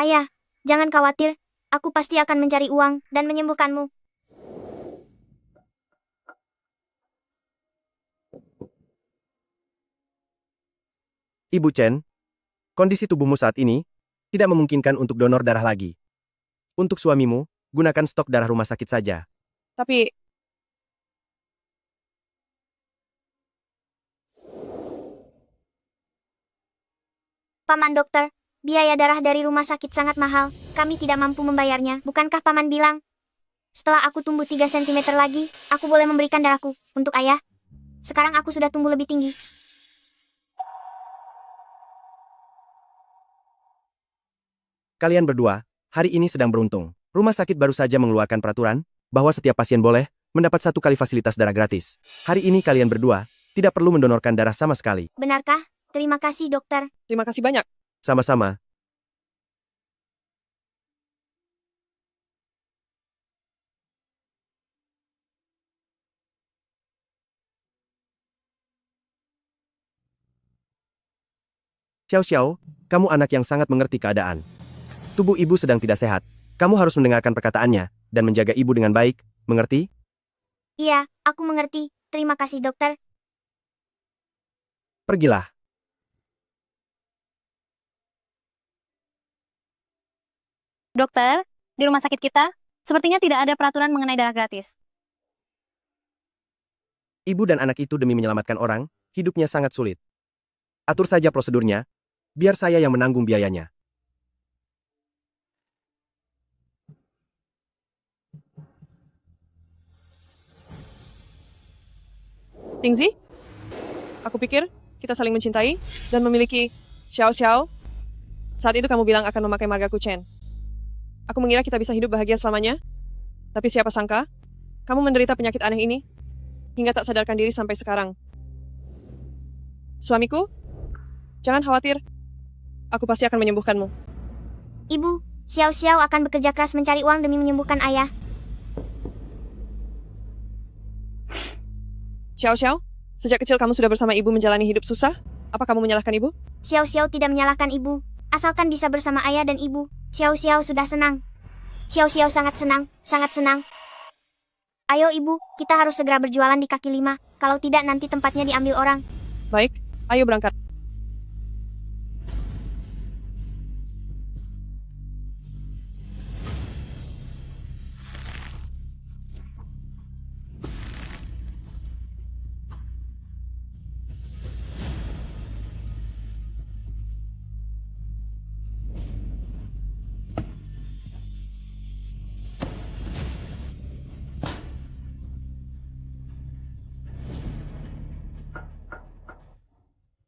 Ayah, jangan khawatir. Aku pasti akan mencari uang dan menyembuhkanmu. Ibu Chen, kondisi tubuhmu saat ini tidak memungkinkan untuk donor darah lagi. Untuk suamimu, gunakan stok darah rumah sakit saja. Tapi, Paman dokter, biaya darah dari rumah sakit sangat mahal. Kami tidak mampu membayarnya. Bukankah Paman bilang? Setelah aku tumbuh 3 sentimeter lagi, aku boleh memberikan darahku untuk ayah. Sekarang aku sudah tumbuh lebih tinggi. Kalian berdua, hari ini sedang beruntung. Rumah sakit baru saja mengeluarkan peraturan bahwa setiap pasien boleh mendapat 1 kali fasilitas darah gratis. Hari ini kalian berdua tidak perlu mendonorkan darah sama sekali. Benarkah? Terima kasih dokter. terima kasih banyak. Sama-sama. Xiao Xiao, kamu anak yang sangat mengerti keadaan. Tubuh ibu sedang tidak sehat. Kamu harus mendengarkan perkataannya dan menjaga ibu dengan baik, mengerti? Iya, aku mengerti. Terima kasih dokter. Pergilah. Dokter, di rumah sakit kita, sepertinya tidak ada peraturan mengenai darah gratis. Ibu dan anak itu demi menyelamatkan orang, hidupnya sangat sulit. Atur saja prosedurnya, biar saya yang menanggung biayanya. Tingzi, aku pikir kita saling mencintai dan memiliki Xiao Xiao. Saat itu kamu bilang akan memakai margaku Chen. Aku mengira kita bisa hidup bahagia selamanya. Tapi siapa sangka, kamu menderita penyakit aneh ini hingga tak sadarkan diri sampai sekarang. Suamiku, jangan khawatir. Aku pasti akan menyembuhkanmu. Ibu, Xiao Xiao akan bekerja keras mencari uang demi menyembuhkan ayah. Xiao Xiao, sejak kecil kamu sudah bersama ibu menjalani hidup susah. Apa kamu menyalahkan ibu? Xiao Xiao tidak menyalahkan ibu. Asalkan bisa bersama ayah dan ibu, Xiao Xiao sudah senang. Xiao Xiao sangat senang, sangat senang. Ayo ibu, kita harus segera berjualan di kaki 5. Kalau tidak nanti tempatnya diambil orang. Baik, ayo berangkat.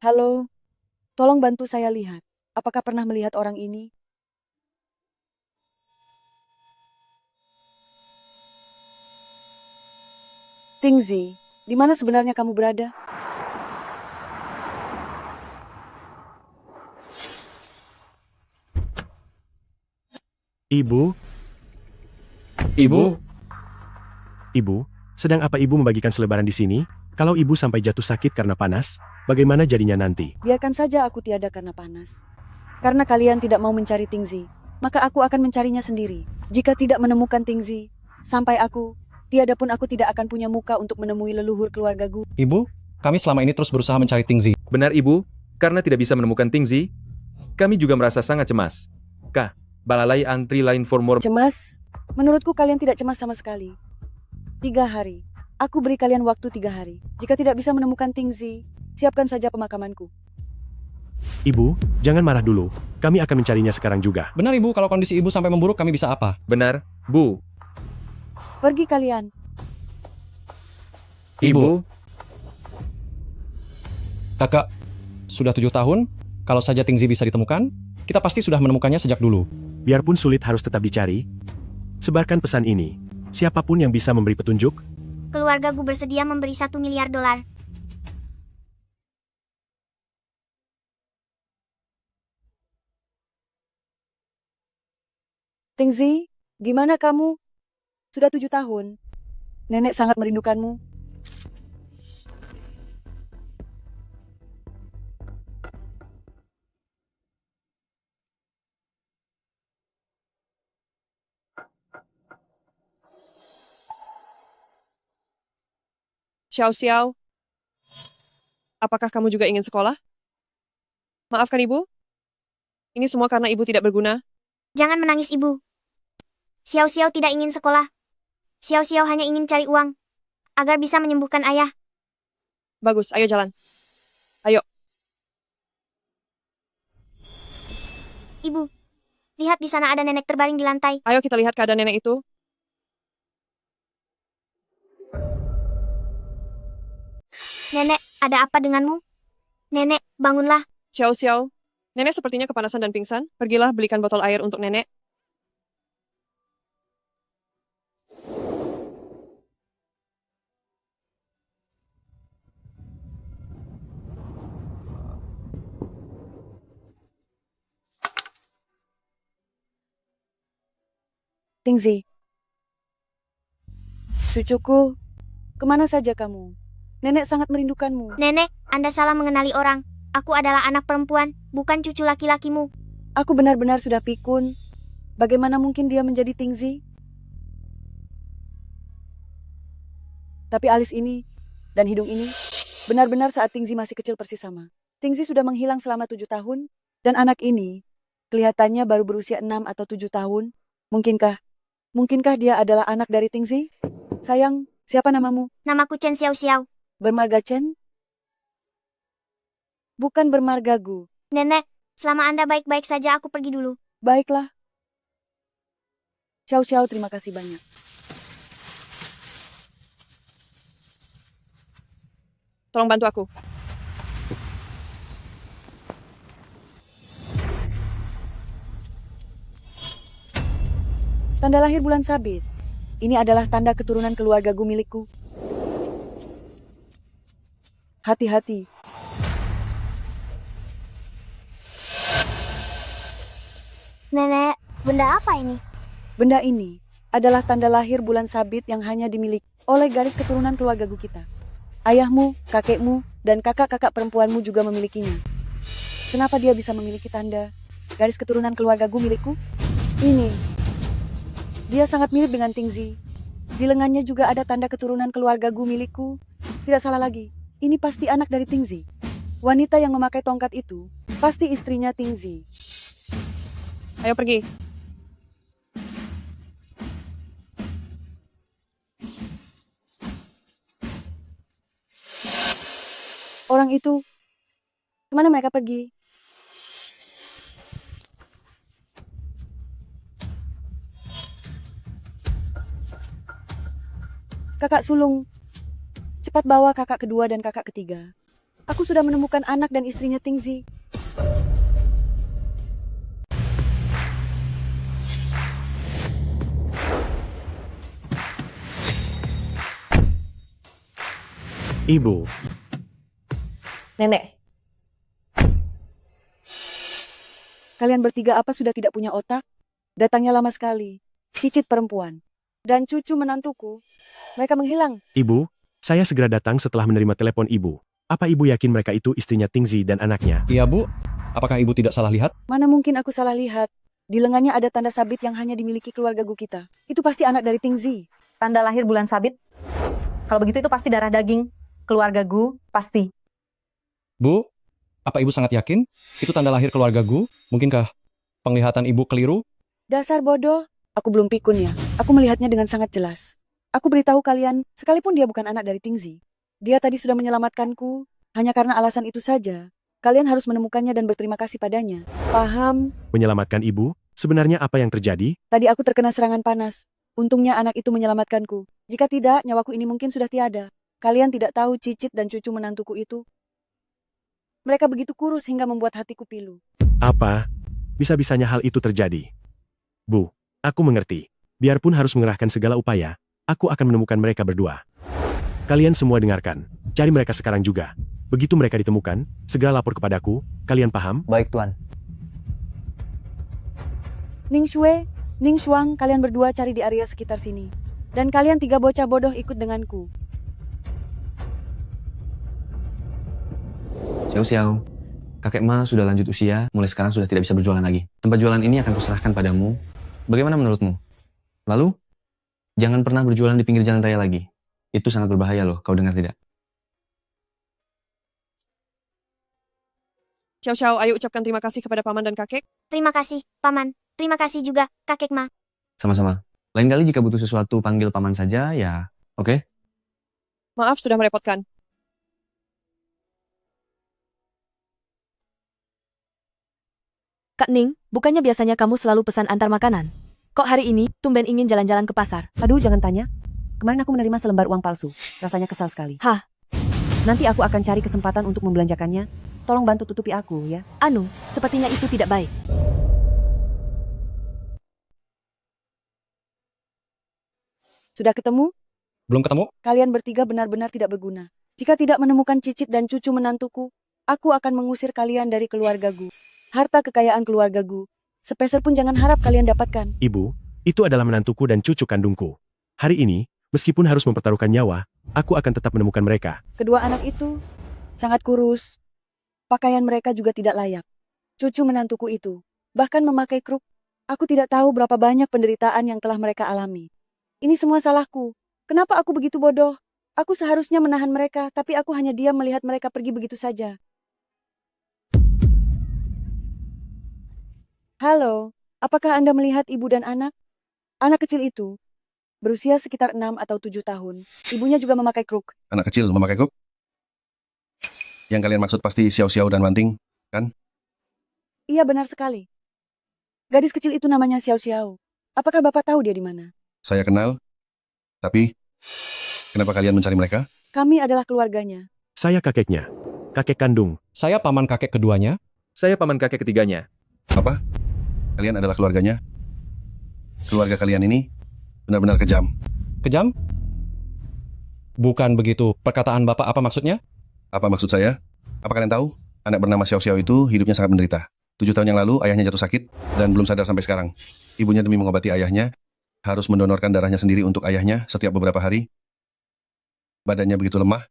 Halo, tolong bantu saya lihat. Apakah pernah melihat orang ini? Tingzi, di mana sebenarnya kamu berada? Ibu? Ibu, Ibu, sedang apa ibu membagikan selebaran di sini? Kalau ibu sampai jatuh sakit karena panas, bagaimana jadinya nanti? Biarkan saja aku tiada karena panas. Karena kalian tidak mau mencari Tingzi, maka aku akan mencarinya sendiri. Jika tidak menemukan Tingzi, sampai aku, tiada pun aku tidak akan punya muka untuk menemui leluhur keluargaku. Ibu, kami selama ini terus berusaha mencari Tingzi. Benar Ibu, karena tidak bisa menemukan Tingzi, kami juga merasa sangat cemas. Kah, Balalai antri lain for more. Cemas? Menurutku kalian tidak cemas sama sekali. 3 hari. Aku beri kalian waktu 3 hari. Jika tidak bisa menemukan Tingzi, siapkan saja pemakamanku. Ibu, jangan marah dulu. Kami akan mencarinya sekarang juga. Benar Ibu, kalau kondisi Ibu sampai memburuk kami bisa apa? Benar, Bu. Pergi kalian. Ibu, Kakak, sudah 7 tahun, kalau saja Tingzi bisa ditemukan, kita pasti sudah menemukannya sejak dulu. Biarpun sulit harus tetap dicari, sebarkan pesan ini. Siapapun yang bisa memberi petunjuk, Keluargaku bersedia memberi 1 miliar dolar. Tingzi, gimana kamu? Sudah 7 tahun. Nenek sangat merindukanmu. Xiao Xiao, apakah kamu juga ingin sekolah? Maafkan ibu. Ini semua karena ibu tidak berguna. Jangan menangis, Ibu. Xiao Xiao tidak ingin sekolah. Xiao Xiao hanya ingin cari uang agar bisa menyembuhkan ayah. Bagus, ayo jalan. Ayo. Ibu, lihat di sana ada nenek terbaring di lantai. Ayo kita lihat keadaan nenek itu. Nenek, ada apa denganmu? Nenek, bangunlah. Xiao Xiao, nenek sepertinya kepanasan dan pingsan. Pergilah belikan botol air untuk nenek. Tingzi. Cucuku, kemana saja kamu? Nenek sangat merindukanmu. Nenek, Anda salah mengenali orang. Aku adalah anak perempuan, bukan cucu laki-lakimu. Aku benar-benar sudah pikun. Bagaimana mungkin dia menjadi Tingzi? Tapi alis ini dan hidung ini benar-benar saat Tingzi masih kecil persis sama. Tingzi sudah menghilang selama 7 tahun, dan anak ini kelihatannya baru berusia 6 atau 7 tahun. Mungkinkah dia adalah anak dari Tingzi? Sayang, siapa namamu? Namaku Chen Xiao Xiao. Bermarga Chen? Bukan bermarga Gu. Nenek, selama Anda baik-baik saja aku pergi dulu. Baiklah. Xiao Xiao, terima kasih banyak. Tolong bantu aku. Tanda lahir bulan sabit. Ini adalah tanda keturunan keluarga Gu milikku. Hati-hati. Nenek, benda apa ini? Benda ini adalah tanda lahir bulan sabit yang hanya dimiliki oleh garis keturunan keluarga Gu kita. Ayahmu, kakekmu, dan kakak-kakak perempuanmu juga memilikinya. Kenapa dia bisa memiliki tanda garis keturunan keluarga Gu milikku? Ini. Dia sangat mirip dengan Tingzi. Di lengannya juga ada tanda keturunan keluarga Gu milikku. Tidak salah lagi, ini pasti anak dari Tingzi. Wanita yang memakai tongkat itu pasti istrinya Tingzi. Ayo pergi. Orang itu, kemana mereka pergi? Kakak sulung, cepat bawa kakak kedua dan kakak ketiga. Aku sudah menemukan anak dan istrinya Tingzi. Ibu, Nenek, Kalian bertiga apa sudah tidak punya otak? Datangnya lama sekali. Cicit perempuan. Dan cucu menantuku. Mereka menghilang. Ibu, saya segera datang setelah menerima telepon Ibu. Apa Ibu yakin mereka itu istrinya Tingzi dan anaknya? Iya, Bu. Apakah Ibu tidak salah lihat? Mana mungkin aku salah lihat. Di lengannya ada tanda sabit yang hanya dimiliki keluarga Gu kita. Itu pasti anak dari Tingzi. Tanda lahir bulan sabit. Kalau begitu itu pasti darah daging. Keluarga Gu, pasti. Bu, apa Ibu sangat yakin? Itu tanda lahir keluarga Gu? Mungkinkah penglihatan Ibu keliru? Dasar bodoh. Aku belum pikun ya. Aku melihatnya dengan sangat jelas. Aku beritahu kalian, sekalipun dia bukan anak dari Tingzi. Dia tadi sudah menyelamatkanku. Hanya karena alasan itu saja. Kalian harus menemukannya dan berterima kasih padanya. Paham? Menyelamatkan Ibu? Sebenarnya apa yang terjadi? Tadi aku terkena serangan panas. Untungnya anak itu menyelamatkanku. Jika tidak, nyawaku ini mungkin sudah tiada. Kalian tidak tahu cicit dan cucu menantuku itu. Mereka begitu kurus hingga membuat hatiku pilu. Apa? Bisa-bisanya hal itu terjadi. Bu, aku mengerti. Biarpun harus mengerahkan segala upaya, aku akan menemukan mereka berdua. Kalian semua dengarkan. Cari mereka sekarang juga. Begitu mereka ditemukan, segera lapor kepadaku. Kalian paham? Baik, Tuan. Ning Shue, Ning Shuang, kalian berdua cari di area sekitar sini. Dan kalian 3 bocah bodoh ikut denganku. Xiao Xiao, kakek Ma sudah lanjut usia, mulai sekarang sudah tidak bisa berjualan lagi. Tempat jualan ini akan kuserahkan padamu. Bagaimana menurutmu? Lalu, jangan pernah berjualan di pinggir jalan raya lagi. Itu sangat berbahaya loh, kau dengar tidak? Xiao Xiao, ayo ucapkan terima kasih kepada paman dan kakek. Terima kasih, Paman. Terima kasih juga, Kakek Ma. Sama-sama. Lain kali jika butuh sesuatu panggil paman saja ya. Oke? Maaf sudah merepotkan. Kak Ning, bukannya biasanya kamu selalu pesan antar makanan? Kok hari ini tumben ingin jalan-jalan ke pasar? Aduh, jangan tanya. Kemarin aku menerima selembar uang palsu. Rasanya kesal sekali. Hah? Nanti aku akan cari kesempatan untuk membelanjakannya. Tolong bantu tutupi aku, ya. Anu, sepertinya itu tidak baik. Sudah ketemu? Belum ketemu? Kalian bertiga benar-benar tidak berguna. Jika tidak menemukan Cicit dan cucu menantuku, aku akan mengusir kalian dari keluargaku. Harta kekayaan keluargaku. Sepeser pun jangan harap kalian dapatkan. Ibu, itu adalah menantuku dan cucu kandungku. Hari ini, meskipun harus mempertaruhkan nyawa, aku akan tetap menemukan mereka. Kedua anak itu sangat kurus. Pakaian mereka juga tidak layak. Cucu menantuku itu bahkan memakai kruk. Aku tidak tahu berapa banyak penderitaan yang telah mereka alami. Ini semua salahku. Kenapa aku begitu bodoh? Aku seharusnya menahan mereka, tapi aku hanya diam melihat mereka pergi begitu saja. Halo, apakah Anda melihat ibu dan anak? Anak kecil itu berusia sekitar 6 atau 7 tahun. Ibunya juga memakai kruk. Anak kecil memakai kruk? Yang kalian maksud pasti Xiao Xiao dan Wanting, kan? Iya, benar sekali. Gadis kecil itu namanya Xiao Xiao. Apakah Bapak tahu dia di mana? Saya kenal, tapi kenapa kalian mencari mereka? Kami adalah keluarganya. Saya kakeknya. Kakek kandung. Saya paman kakek keduanya. Saya paman kakek ketiganya. Apa? Kalian adalah keluarganya? Keluarga kalian ini benar-benar kejam. Kejam? Bukan begitu. Perkataan Bapak apa maksudnya? Apa maksud saya? Apa kalian tahu? Anak bernama Xiao Xiao itu hidupnya sangat menderita. 7 tahun yang lalu ayahnya jatuh sakit dan belum sadar sampai sekarang. Ibunya demi mengobati ayahnya harus mendonorkan darahnya sendiri untuk ayahnya setiap beberapa hari. Badannya begitu lemah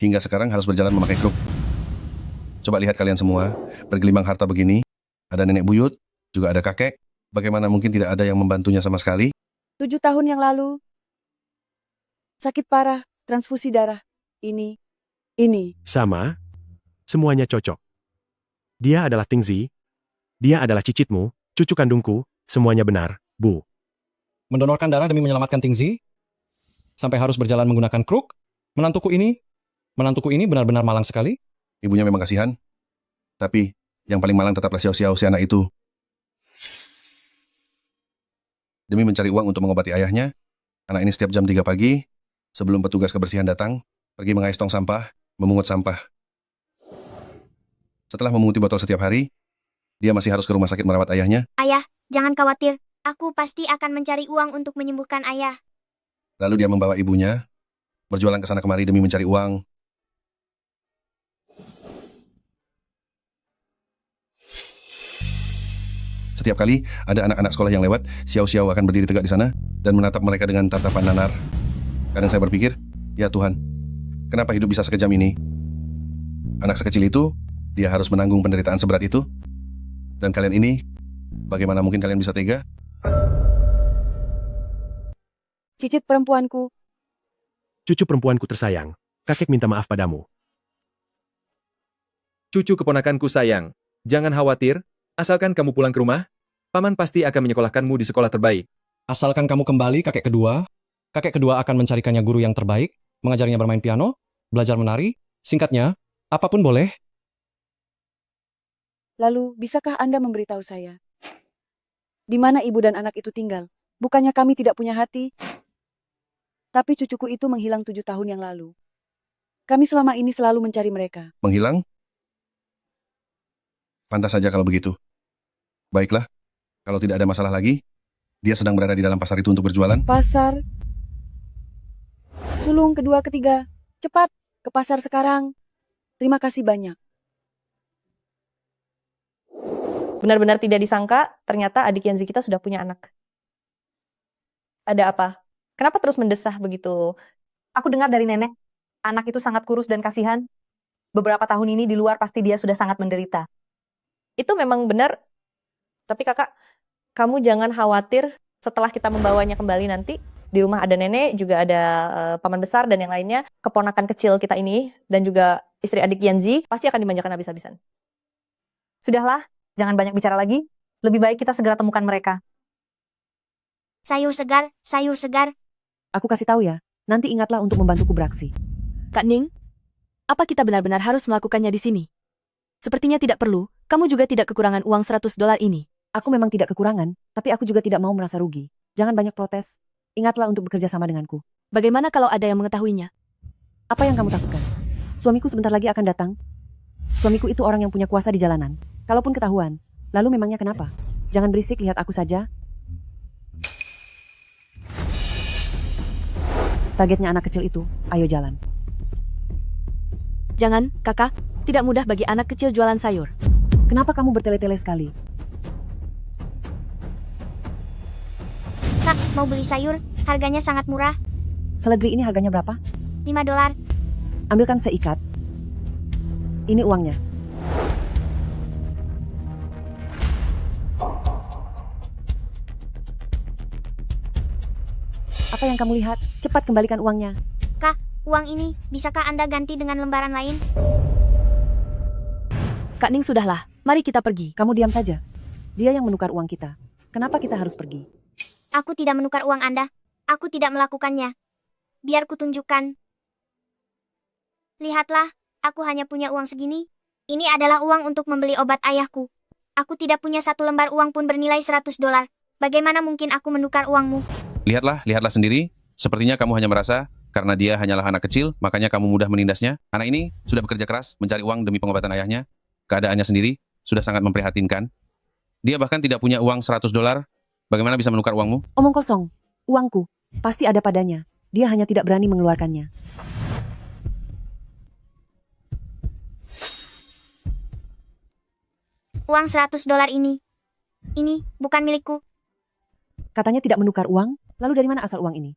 hingga sekarang harus berjalan memakai kruk. Coba lihat kalian semua, bergelimang harta begini. Ada nenek buyut, juga ada kakek. Bagaimana mungkin tidak ada yang membantunya sama sekali? 7 tahun yang lalu. Sakit parah, transfusi darah. Ini. Sama. Semuanya cocok. Dia adalah Tingzi. Dia adalah cicitmu, cucu kandungku. Semuanya benar, Bu. Mendonorkan darah demi menyelamatkan Tingzi? Sampai harus berjalan menggunakan kruk? Menantuku ini benar-benar malang sekali. Ibunya memang kasihan. Tapi yang paling malang tetaplah Xiao Xiao si anak itu. Demi mencari uang untuk mengobati ayahnya, anak ini setiap jam 3 pagi, sebelum petugas kebersihan datang, pergi mengais tong sampah, memungut sampah. Setelah memunguti botol setiap hari, dia masih harus ke rumah sakit merawat ayahnya. Ayah, jangan khawatir. Aku pasti akan mencari uang untuk menyembuhkan ayah. Lalu dia membawa ibunya, berjualan ke sana kemari demi mencari uang. Setiap kali ada anak-anak sekolah yang lewat, Xiao Xiao akan berdiri tegak di sana dan menatap mereka dengan tatapan nanar. Kadang saya berpikir, ya Tuhan, kenapa hidup bisa sekejam ini? Anak sekecil itu, dia harus menanggung penderitaan seberat itu. Dan kalian ini, bagaimana mungkin kalian bisa tega? Cicit perempuanku. Cucu perempuanku tersayang. Kakek minta maaf padamu. Cucu keponakanku sayang, jangan khawatir, asalkan kamu pulang ke rumah, paman pasti akan menyekolahkanmu di sekolah terbaik. Asalkan kamu kembali kakek kedua akan mencarikannya guru yang terbaik, mengajarnya bermain piano, belajar menari, singkatnya, apapun boleh. Lalu, bisakah Anda memberitahu saya? Di mana ibu dan anak itu tinggal? Bukannya kami tidak punya hati? Tapi cucuku itu menghilang 7 tahun yang lalu. Kami selama ini selalu mencari mereka. Menghilang? Pantas saja kalau begitu. Baiklah, kalau tidak ada masalah lagi, dia sedang berada di dalam pasar itu untuk berjualan. Pasar. Sulung kedua ketiga. Cepat, ke pasar sekarang. Terima kasih banyak. Benar-benar tidak disangka, ternyata adik Yanzi kita sudah punya anak. Ada apa? Kenapa terus mendesah begitu? Aku dengar dari nenek, anak itu sangat kurus dan kasihan. Beberapa tahun ini di luar pasti dia sudah sangat menderita. Itu memang benar. Tapi kakak, kamu jangan khawatir setelah kita membawanya kembali nanti. Di rumah ada nenek, juga ada paman besar dan yang lainnya. Keponakan kecil kita ini dan juga istri adik Yanzi pasti akan dimanjakan habis-habisan. Sudahlah, jangan banyak bicara lagi. Lebih baik kita segera temukan mereka. Sayur segar, sayur segar. Aku kasih tahu ya, nanti ingatlah untuk membantuku beraksi. Kak Ning, apa kita benar-benar harus melakukannya di sini? Sepertinya tidak perlu, kamu juga tidak kekurangan uang $100 ini. Aku memang tidak kekurangan, tapi aku juga tidak mau merasa rugi. Jangan banyak protes. Ingatlah untuk bekerja sama denganku. Bagaimana kalau ada yang mengetahuinya? Apa yang kamu takutkan? Suamiku sebentar lagi akan datang. Suamiku itu orang yang punya kuasa di jalanan. Kalaupun ketahuan, lalu memangnya kenapa? Jangan berisik, lihat aku saja. Targetnya anak kecil itu, ayo jalan. Jangan, kakak. Tidak mudah bagi anak kecil jualan sayur. Kenapa kamu bertele-tele sekali? Kak, mau beli sayur? Harganya sangat murah. Seledri ini harganya berapa? $5. Ambilkan seikat. Ini uangnya. Apa yang kamu lihat? Cepat kembalikan uangnya. Kak, uang ini, bisakah Anda ganti dengan lembaran lain? Kak Ning, sudahlah. Mari kita pergi. Kamu diam saja. Dia yang menukar uang kita. Kenapa kita harus pergi? Aku tidak menukar uang Anda. Aku tidak melakukannya. Biar kutunjukkan. Lihatlah, aku hanya punya uang segini. Ini adalah uang untuk membeli obat ayahku. Aku tidak punya satu lembar uang pun bernilai $100. Bagaimana mungkin aku menukar uangmu? Lihatlah sendiri. Sepertinya kamu hanya merasa karena dia hanyalah anak kecil, makanya kamu mudah menindasnya. Anak ini sudah bekerja keras mencari uang demi pengobatan ayahnya. Keadaannya sendiri sudah sangat memprihatinkan. Dia bahkan tidak punya uang $100. Bagaimana bisa menukar uangmu? Omong kosong. Uangku. Pasti ada padanya. Dia hanya tidak berani mengeluarkannya. Uang $100 ini. Ini bukan milikku. Katanya tidak menukar uang, lalu dari mana asal uang ini?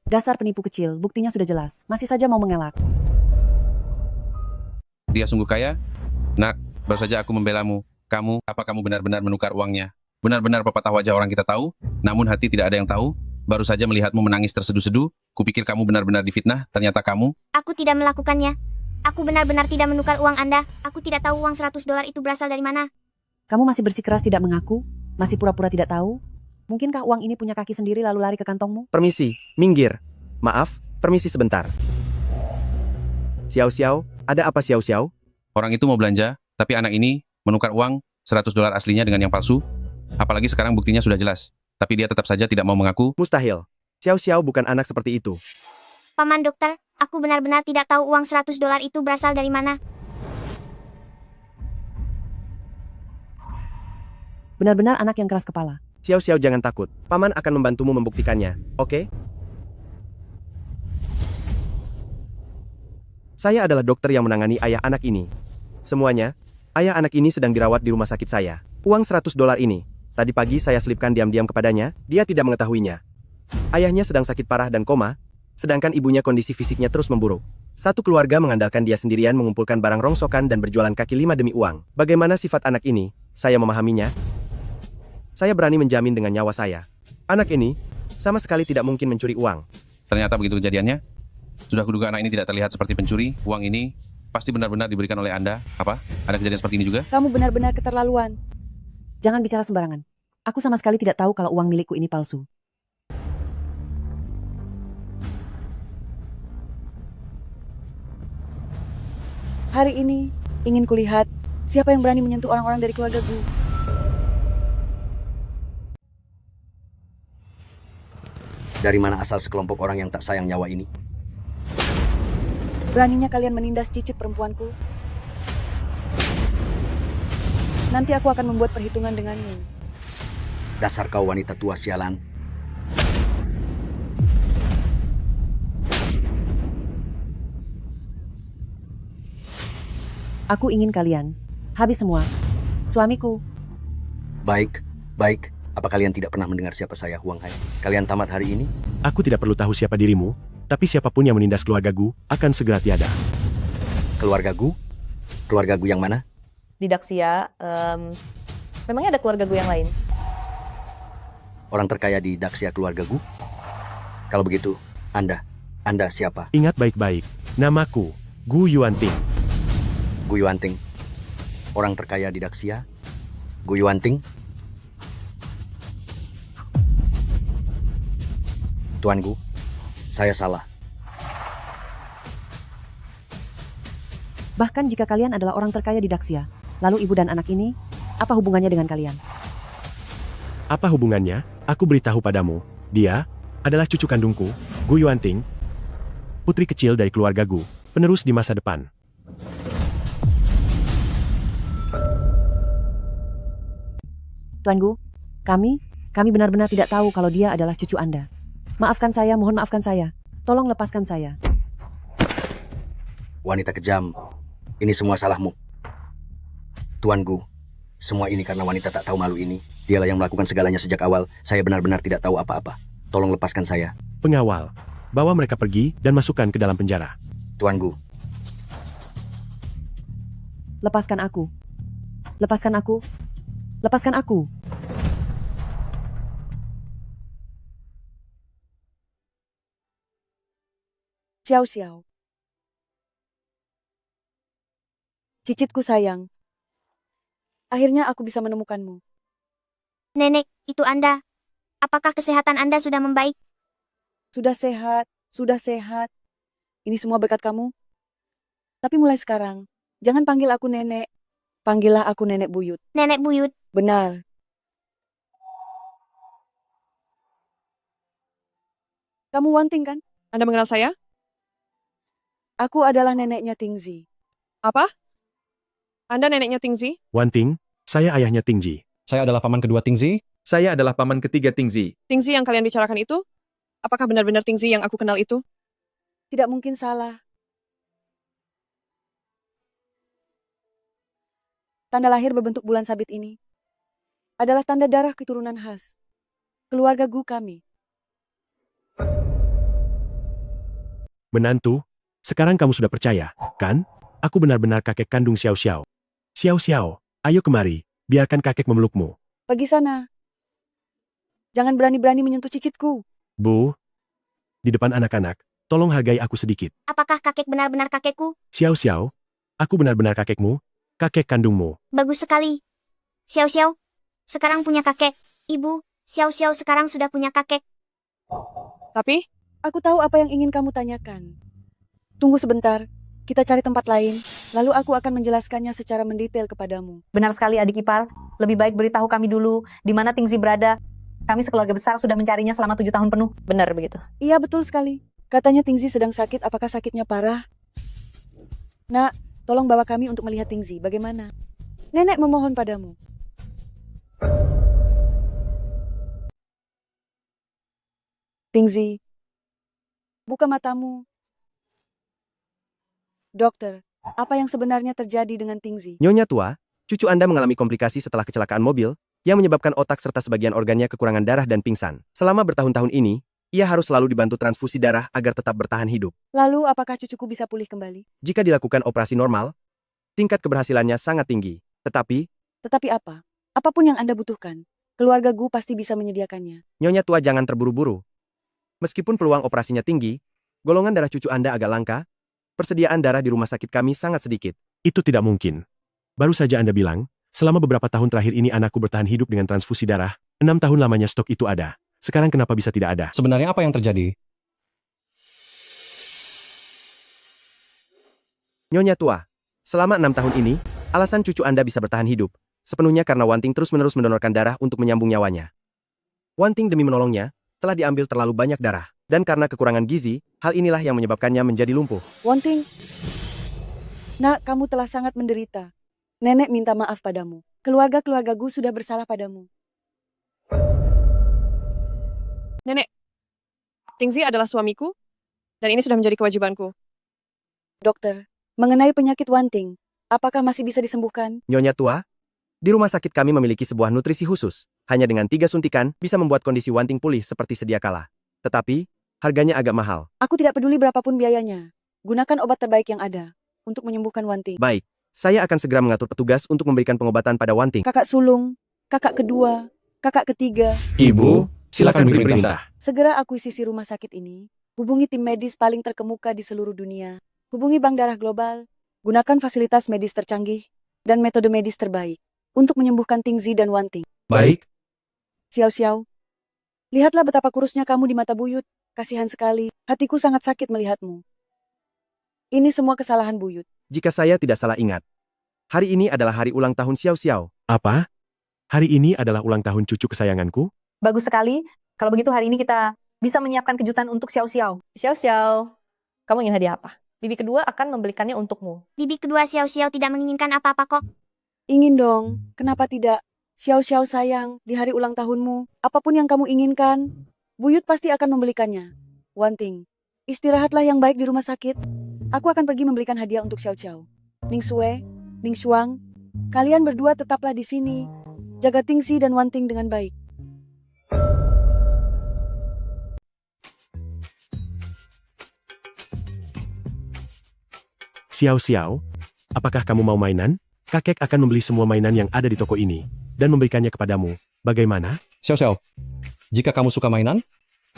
Dasar penipu kecil, buktinya sudah jelas. Masih saja mau mengelak. Dia sungguh kaya? Nak, baru saja aku membelamu. Apa kamu benar-benar menukar uangnya? Benar-benar pepatah wajah orang kita tahu, namun hati tidak ada yang tahu. Baru saja melihatmu menangis terseduh-seduh, kupikir kamu benar-benar difitnah, ternyata kamu. Aku tidak melakukannya. Aku benar-benar tidak menukar uang Anda. Aku tidak tahu uang $100 itu berasal dari mana. Kamu masih bersikeras tidak mengaku? Masih pura-pura tidak tahu? Mungkinkah uang ini punya kaki sendiri lalu lari ke kantongmu? Permisi, minggir. Maaf, permisi sebentar. Xiao-Xiao, ada apa Xiao-Xiao? Orang itu mau belanja, tapi anak ini menukar uang $100 aslinya dengan yang palsu. Apalagi sekarang buktinya sudah jelas. Tapi dia tetap saja tidak mau mengaku. Mustahil. Xiao-Xiao bukan anak seperti itu. Paman dokter, aku benar-benar tidak tahu uang $100 itu berasal dari mana. Benar-benar anak yang keras kepala. Xiao-Xiao jangan takut. Paman akan membantumu membuktikannya, oke? Saya adalah dokter yang menangani ayah anak ini. Semuanya, ayah anak ini sedang dirawat di rumah sakit saya. Uang $100 ini, tadi pagi saya selipkan diam-diam kepadanya, dia tidak mengetahuinya. Ayahnya sedang sakit parah dan koma, sedangkan ibunya kondisi fisiknya terus memburuk. Satu keluarga mengandalkan dia sendirian mengumpulkan barang rongsokan dan berjualan kaki lima demi uang. Bagaimana sifat anak ini? Saya memahaminya. Saya berani menjamin dengan nyawa saya. Anak ini, sama sekali tidak mungkin mencuri uang. Ternyata begitu kejadiannya. Sudah kuduga anak ini tidak terlihat seperti pencuri. Uang ini pasti benar-benar diberikan oleh Anda. Apa? Ada kejadian seperti ini juga? Kamu benar-benar keterlaluan. Jangan bicara sembarangan. Aku sama sekali tidak tahu kalau uang milikku ini palsu. Hari ini, ingin kulihat siapa yang berani menyentuh orang-orang dari keluarga Gu. Dari mana asal sekelompok orang yang tak sayang nyawa ini? Beraninya kalian menindas cicit perempuanku. Nanti aku akan membuat perhitungan denganmu. Dasar kau wanita tua sialan. Aku ingin kalian habis semua. Suamiku. Baik, baik. Apa kalian tidak pernah mendengar siapa saya, Huang Hai? Kalian tamat hari ini? Aku tidak perlu tahu siapa dirimu, tapi siapapun yang menindas keluarga Gu akan segera tiada. Keluarga Gu? Keluarga Gu yang mana? Di Daxia, memangnya ada keluarga Gu yang lain? Orang terkaya di Daxia keluarga Gu? Kalau begitu, Anda siapa? Ingat baik-baik, namaku Gu Yuanting. Gu Yuanting. orang terkaya di Daxia, Gu Yuanting? Tuan Gu, saya salah. Bahkan jika kalian adalah orang terkaya di Daxia, lalu ibu dan anak ini, apa hubungannya dengan kalian? Apa hubungannya? Aku beritahu padamu. Dia adalah cucu kandungku, Gu Yuanting, putri kecil dari keluarga Gu, penerus di masa depan. Tuan Gu, kami benar-benar tidak tahu kalau dia adalah cucu Anda. Maafkan saya, mohon maafkan saya. Tolong lepaskan saya. Wanita kejam, ini semua salahmu. Tuan Gu, semua ini karena wanita tak tahu malu ini. Dialah yang melakukan segalanya sejak awal. Saya benar-benar tidak tahu apa-apa. Tolong lepaskan saya. Pengawal, bawa mereka pergi dan masukkan ke dalam penjara. Tuan Gu, Lepaskan aku. Lepaskan aku. Lepaskan aku. Xiao Xiao. Cicitku sayang. Akhirnya aku bisa menemukanmu. Nenek, itu Anda. Apakah kesehatan Anda sudah membaik? Sudah sehat, sudah sehat. Ini semua berkat kamu. Tapi mulai sekarang, jangan panggil aku nenek. Panggillah aku Nenek Buyut. Nenek Buyut. Benar. Kamu Wanting kan? Anda mengenal saya? Aku adalah neneknya Tingzi. Apa? Anda neneknya Tingzi? Wanting, saya ayahnya Tingji. Saya adalah paman kedua Tingzi. Saya adalah paman ketiga Tingzi. Tingzi yang kalian bicarakan itu? Apakah benar-benar Tingzi yang aku kenal itu? Tidak mungkin salah. Tanda lahir berbentuk bulan sabit ini adalah tanda darah keturunan khas keluarga Gu kami. Menantu, sekarang kamu sudah percaya, kan? Aku benar-benar kakek kandung Xiao Xiao. Xiao Xiao, ayo kemari, biarkan kakek memelukmu. Pergi sana. Jangan berani-berani menyentuh cicitku. Bu, di depan anak-anak, tolong hargai aku sedikit. Apakah kakek benar-benar kakekku? Xiao Xiao, aku benar-benar kakekmu, kakek kandungmu. Bagus sekali. Xiao Xiao, sekarang punya kakek. Ibu, Xiao Xiao sekarang sudah punya kakek. Tapi, aku tahu apa yang ingin kamu tanyakan. Tunggu sebentar, kita cari tempat lain, lalu aku akan menjelaskannya secara mendetail kepadamu. Benar sekali adik ipar. Lebih baik beritahu kami dulu di mana Tingzi berada. Kami sekeluarga besar sudah mencarinya selama 7 tahun penuh. Benar begitu? Iya betul sekali. Katanya Tingzi sedang sakit, apakah sakitnya parah? Nak, tolong bawa kami untuk melihat Tingzi. Bagaimana? Nenek memohon padamu. Tingzi, buka matamu. Dokter, apa yang sebenarnya terjadi dengan Tingzi? Nyonya tua, cucu Anda mengalami komplikasi setelah kecelakaan mobil, yang menyebabkan otak serta sebagian organnya kekurangan darah dan pingsan. Selama bertahun-tahun ini, ia harus selalu dibantu transfusi darah agar tetap bertahan hidup. Lalu apakah cucuku bisa pulih kembali? Jika dilakukan operasi normal, tingkat keberhasilannya sangat tinggi. Tetapi apa? Apapun yang Anda butuhkan, keluarga Gu pasti bisa menyediakannya. Nyonya tua jangan terburu-buru. Meskipun peluang operasinya tinggi, golongan darah cucu Anda agak langka, persediaan darah di rumah sakit kami sangat sedikit. Itu tidak mungkin. Baru saja Anda bilang, selama beberapa tahun terakhir ini anakku bertahan hidup dengan transfusi darah, 6 tahun lamanya stok itu ada. Sekarang kenapa bisa tidak ada? Sebenarnya apa yang terjadi? Nyonya tua, selama 6 tahun ini, alasan cucu Anda bisa bertahan hidup, sepenuhnya karena Wanting terus-menerus mendonorkan darah untuk menyambung nyawanya. Wanting demi menolongnya, telah diambil terlalu banyak darah, dan karena kekurangan gizi, hal inilah yang menyebabkannya menjadi lumpuh. Wanting, nak, kamu telah sangat menderita. Nenek minta maaf padamu. Keluarga-keluarga Gu sudah bersalah padamu. Nenek, Tingzi adalah suamiku, dan ini sudah menjadi kewajibanku. Dokter, mengenai penyakit Wanting, apakah masih bisa disembuhkan? Nyonya tua, di rumah sakit kami memiliki sebuah nutrisi khusus. Hanya dengan 3 suntikan bisa membuat kondisi Wanting pulih seperti sedia kala. Tetapi, harganya agak mahal. Aku tidak peduli berapapun biayanya. Gunakan obat terbaik yang ada untuk menyembuhkan Wanting. Baik, saya akan segera mengatur petugas untuk memberikan pengobatan pada Wanting. Kakak sulung, kakak kedua, kakak ketiga. Ibu, silakan beri perintah. Segera akuisisi rumah sakit ini. Hubungi tim medis paling terkemuka di seluruh dunia. Hubungi Bank Darah Global. Gunakan fasilitas medis tercanggih. dan metode medis terbaik untuk menyembuhkan Tingzi dan Wanting. Baik. Xiao Xiao, lihatlah betapa kurusnya kamu di mata buyut. Kasihan sekali, hatiku sangat sakit melihatmu. Ini semua kesalahan buyut. Jika saya tidak salah ingat, hari ini adalah hari ulang tahun Xiao Xiao. Apa? Hari ini adalah ulang tahun cucu kesayanganku? Bagus sekali. Kalau begitu hari ini kita bisa menyiapkan kejutan untuk Xiao Xiao. Xiao Xiao, kamu ingin hadiah apa? Bibi kedua akan membelikannya untukmu. Bibi kedua Xiao Xiao tidak menginginkan apa-apa kok. Ingin dong, kenapa tidak? Xiao Xiao sayang, di hari ulang tahunmu, apapun yang kamu inginkan, buyut pasti akan membelikannya. Wanting, istirahatlah yang baik di rumah sakit. Aku akan pergi membelikan hadiah untuk Xiao Xiao. Ning Sue, Ning Shuang, kalian berdua tetaplah di sini. Jaga Tingzi dan Wanting dengan baik. Xiao Xiao, apakah kamu mau mainan? Kakek akan membeli semua mainan yang ada di toko ini dan memberikannya kepadamu. Bagaimana? Xiao Xiao, jika kamu suka mainan,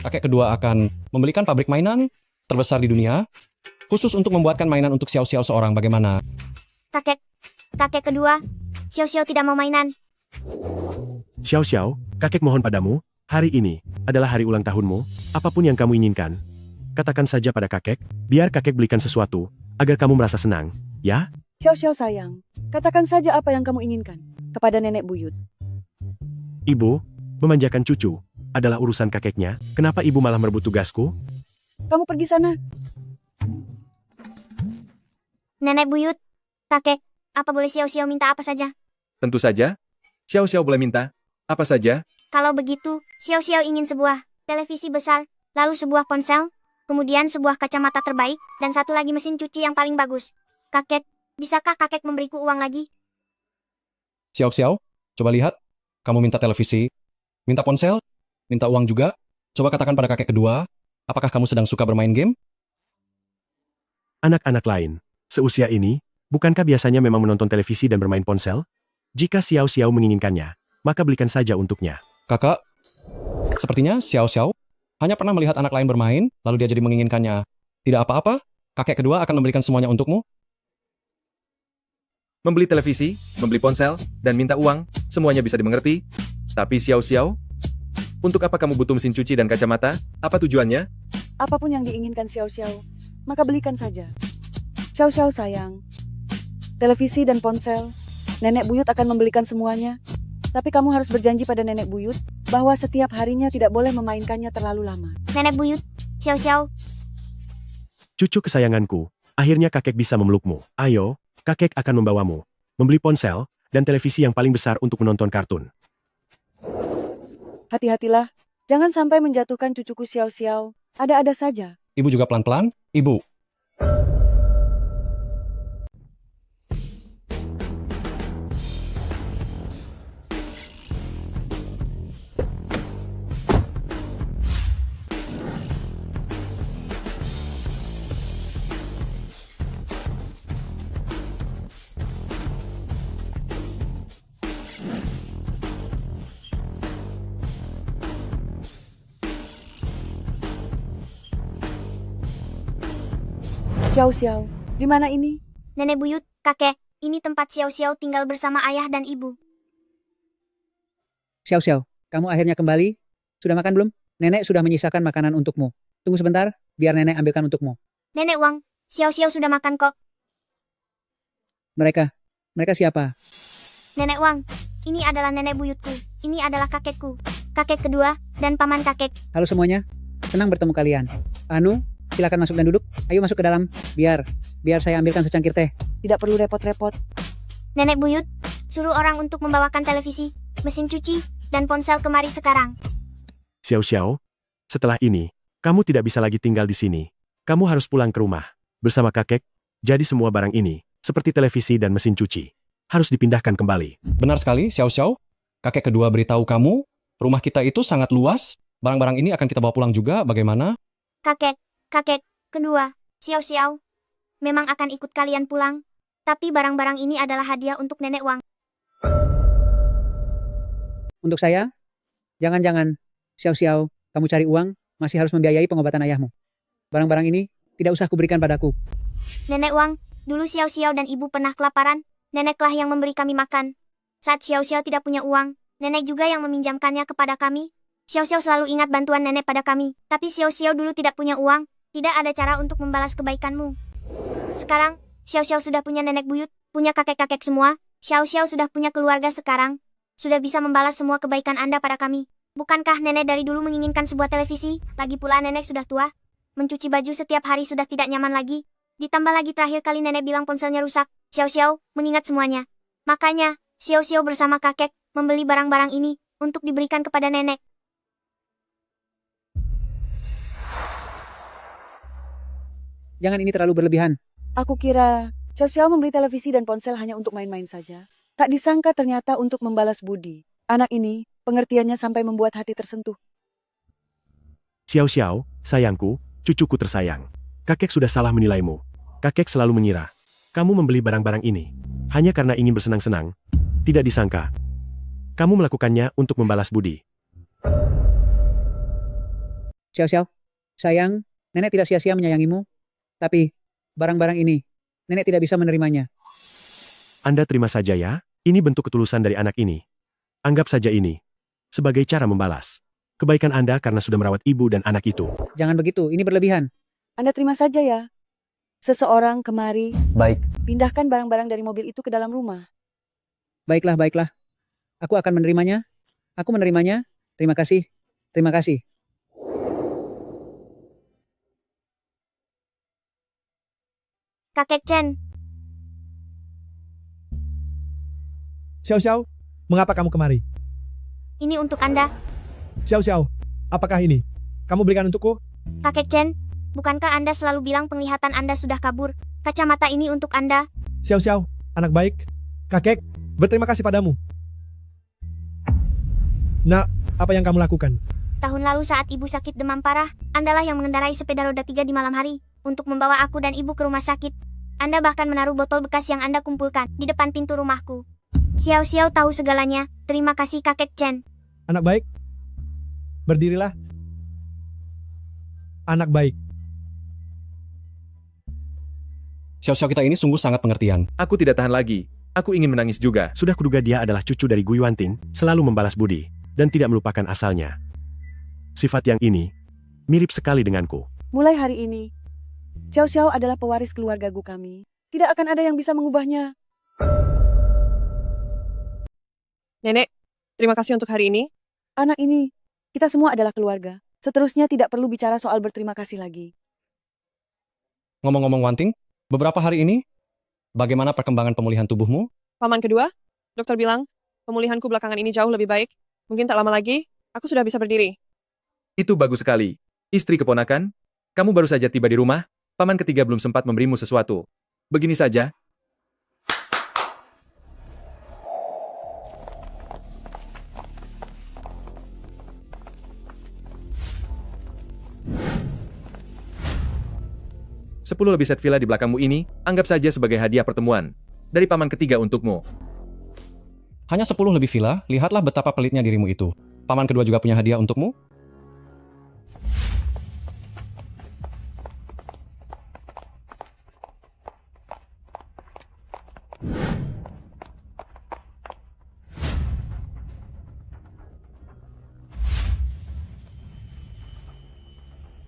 kakek kedua akan membelikan pabrik mainan terbesar di dunia, khusus untuk membuatkan mainan untuk Xiao Xiao seorang. Bagaimana? Kakek kedua, Xiao Xiao tidak mau mainan. Xiao Xiao, kakek mohon padamu, hari ini adalah hari ulang tahunmu, apapun yang kamu inginkan. Katakan saja pada kakek, biar kakek belikan sesuatu, agar kamu merasa senang, ya? Xiao Xiao sayang, katakan saja apa yang kamu inginkan kepada nenek buyut. Ibu, memanjakan cucu adalah urusan kakeknya, kenapa ibu malah merebut tugasku? Kamu pergi sana. Nenek buyut, kakek, apa boleh Xiao Xiao minta apa saja? Tentu saja. Xiao Xiao boleh minta apa saja. Kalau begitu, Xiao Xiao ingin sebuah televisi besar, lalu sebuah ponsel, kemudian sebuah kacamata terbaik, dan satu lagi mesin cuci yang paling bagus. Kakek, bisakah kakek memberiku uang lagi? Xiao Xiao, coba lihat. Kamu minta televisi, minta ponsel, minta uang juga. Coba katakan pada kakek kedua, apakah kamu sedang suka bermain game? Anak-anak lain, seusia ini, bukankah biasanya memang menonton televisi dan bermain ponsel? Jika Xiao Xiao menginginkannya, maka belikan saja untuknya. Kakak, sepertinya Xiao Xiao hanya pernah melihat anak lain bermain, lalu dia jadi menginginkannya. Tidak apa-apa, kakek kedua akan memberikan semuanya untukmu. Membeli televisi, membeli ponsel, dan minta uang, semuanya bisa dimengerti. Tapi Xiao Xiao, untuk apa kamu butuh mesin cuci dan kacamata? Apa tujuannya? Apapun yang diinginkan Xiao Xiao, maka belikan saja. Xiao Xiao sayang, televisi dan ponsel, nenek buyut akan membelikan semuanya. Tapi kamu harus berjanji pada nenek buyut bahwa setiap harinya tidak boleh memainkannya terlalu lama. Nenek buyut, Xiao Xiao. Cucu kesayanganku, akhirnya kakek bisa memelukmu. Ayo, kakek akan membawamu membeli ponsel dan televisi yang paling besar untuk menonton kartun. Hati-hatilah, jangan sampai menjatuhkan cucuku Xiao Xiao. Ada-ada saja. Ibu juga pelan-pelan. Ibu. Xiao Xiao, di mana ini? Nenek buyut, kakek, ini tempat Xiao Xiao tinggal bersama ayah dan ibu. Xiao Xiao, kamu akhirnya kembali? Sudah makan belum? Nenek sudah menyisakan makanan untukmu. Tunggu sebentar, biar nenek ambilkan untukmu. Nenek Wang, Xiao Xiao sudah makan kok. Mereka siapa? Nenek Wang, ini adalah nenek buyutku. Ini adalah kakekku, kakek kedua, dan paman kakek. Halo semuanya, senang bertemu kalian. Anu, silakan masuk dan duduk. Ayo masuk ke dalam, biar saya ambilkan secangkir teh. Tidak perlu repot-repot. Nenek buyut, suruh orang untuk membawakan televisi, mesin cuci, dan ponsel kemari sekarang. Xiao Xiao, setelah ini, kamu tidak bisa lagi tinggal di sini. Kamu harus pulang ke rumah bersama kakek. Jadi semua barang ini, seperti televisi dan mesin cuci, harus dipindahkan kembali. Benar sekali, Xiao Xiao. Kakek kedua beritahu kamu, rumah kita itu sangat luas. Barang-barang ini akan kita bawa pulang juga. Bagaimana? Kakek kedua, Xiao Xiao, memang akan ikut kalian pulang. Tapi barang-barang ini adalah hadiah untuk nenek Wang. Untuk saya? Jangan-jangan. Xiao Xiao, kamu cari uang, masih harus membiayai pengobatan ayahmu. Barang-barang ini tidak usah kuberikan padaku. Nenek Wang, dulu Xiao Xiao dan ibu pernah kelaparan. Neneklah yang memberi kami makan. Saat Xiao Xiao tidak punya uang, nenek juga yang meminjamkannya kepada kami. Xiao Xiao selalu ingat bantuan nenek pada kami, tapi Xiao Xiao dulu tidak punya uang, tidak ada cara untuk membalas kebaikanmu. Sekarang, Xiao Xiao sudah punya nenek buyut, punya kakek-kakek semua, Xiao Xiao sudah punya keluarga sekarang, sudah bisa membalas semua kebaikan Anda pada kami. Bukankah nenek dari dulu menginginkan sebuah televisi? Lagi pula nenek sudah tua. Mencuci baju setiap hari sudah tidak nyaman lagi. Ditambah lagi terakhir kali nenek bilang ponselnya rusak. Xiao Xiao mengingat semuanya. Makanya, Xiao Xiao bersama kakek membeli barang-barang ini untuk diberikan kepada nenek. Jangan ini terlalu berlebihan. Aku kira Xiao Xiao membeli televisi dan ponsel hanya untuk main-main saja. Tak disangka ternyata untuk membalas budi. Anak ini, pengertiannya sampai membuat hati tersentuh. Xiao Xiao, sayangku, cucuku tersayang. Kakek sudah salah menilaimu. Kakek selalu mengira kamu membeli barang-barang ini hanya karena ingin bersenang-senang. Tidak disangka kamu melakukannya untuk membalas budi. Xiao Xiao, sayang, nenek tidak sia-sia menyayangimu. Tapi, barang-barang ini, nenek tidak bisa menerimanya. Anda terima saja ya, ini bentuk ketulusan dari anak ini. Anggap saja ini sebagai cara membalas kebaikan Anda karena sudah merawat ibu dan anak itu. Jangan begitu, ini berlebihan. Anda terima saja ya. Seseorang kemari, Baik. pindahkan barang-barang dari mobil itu ke dalam rumah. Baiklah, baiklah. Aku akan menerimanya. Aku menerimanya. Terima kasih. Terima kasih. Kakek Chen, Xiao Xiao, mengapa kamu kemari? ini untuk Anda. Xiao Xiao, apakah ini? Kamu belikan untukku? Kakek Chen, bukankah Anda selalu bilang penglihatan Anda sudah kabur? Kacamata ini untuk Anda. Xiao Xiao, anak baik. Kakek, berterima kasih padamu. Nak, apa yang kamu lakukan? Tahun lalu saat ibu sakit demam parah, Andalah yang mengendarai sepeda roda 3 di malam hari, untuk membawa aku dan ibu ke rumah sakit. Anda bahkan menaruh botol bekas yang Anda kumpulkan di depan pintu rumahku. Xiao Xiao tahu segalanya, terima kasih kakek Chen. Anak baik, berdirilah. Anak baik. Xiao Xiao kita ini sungguh sangat pengertian. Aku tidak tahan lagi. Aku ingin menangis juga. Sudah kuduga dia adalah cucu dari Gui Wanting, selalu membalas budi, dan tidak melupakan asalnya. Sifat yang ini mirip sekali denganku. Mulai hari ini, Xiao Xiao adalah pewaris keluarga Gu kami. Tidak akan ada yang bisa mengubahnya. Nenek, terima kasih untuk hari ini. Anak ini, kita semua adalah keluarga. Seterusnya tidak perlu bicara soal berterima kasih lagi. Ngomong-ngomong Wanting, beberapa hari ini, bagaimana perkembangan pemulihan tubuhmu? Paman kedua, dokter bilang, pemulihanku belakangan ini jauh lebih baik. Mungkin tak lama lagi, aku sudah bisa berdiri. Itu bagus sekali. Istri keponakan, kamu baru saja tiba di rumah, paman ketiga belum sempat memberimu sesuatu. Begini saja. Sepuluh lebih set villa di belakangmu ini, anggap saja sebagai hadiah pertemuan. Dari paman ketiga untukmu. Hanya 10 lebih villa, lihatlah betapa pelitnya dirimu itu. Paman kedua juga punya hadiah untukmu?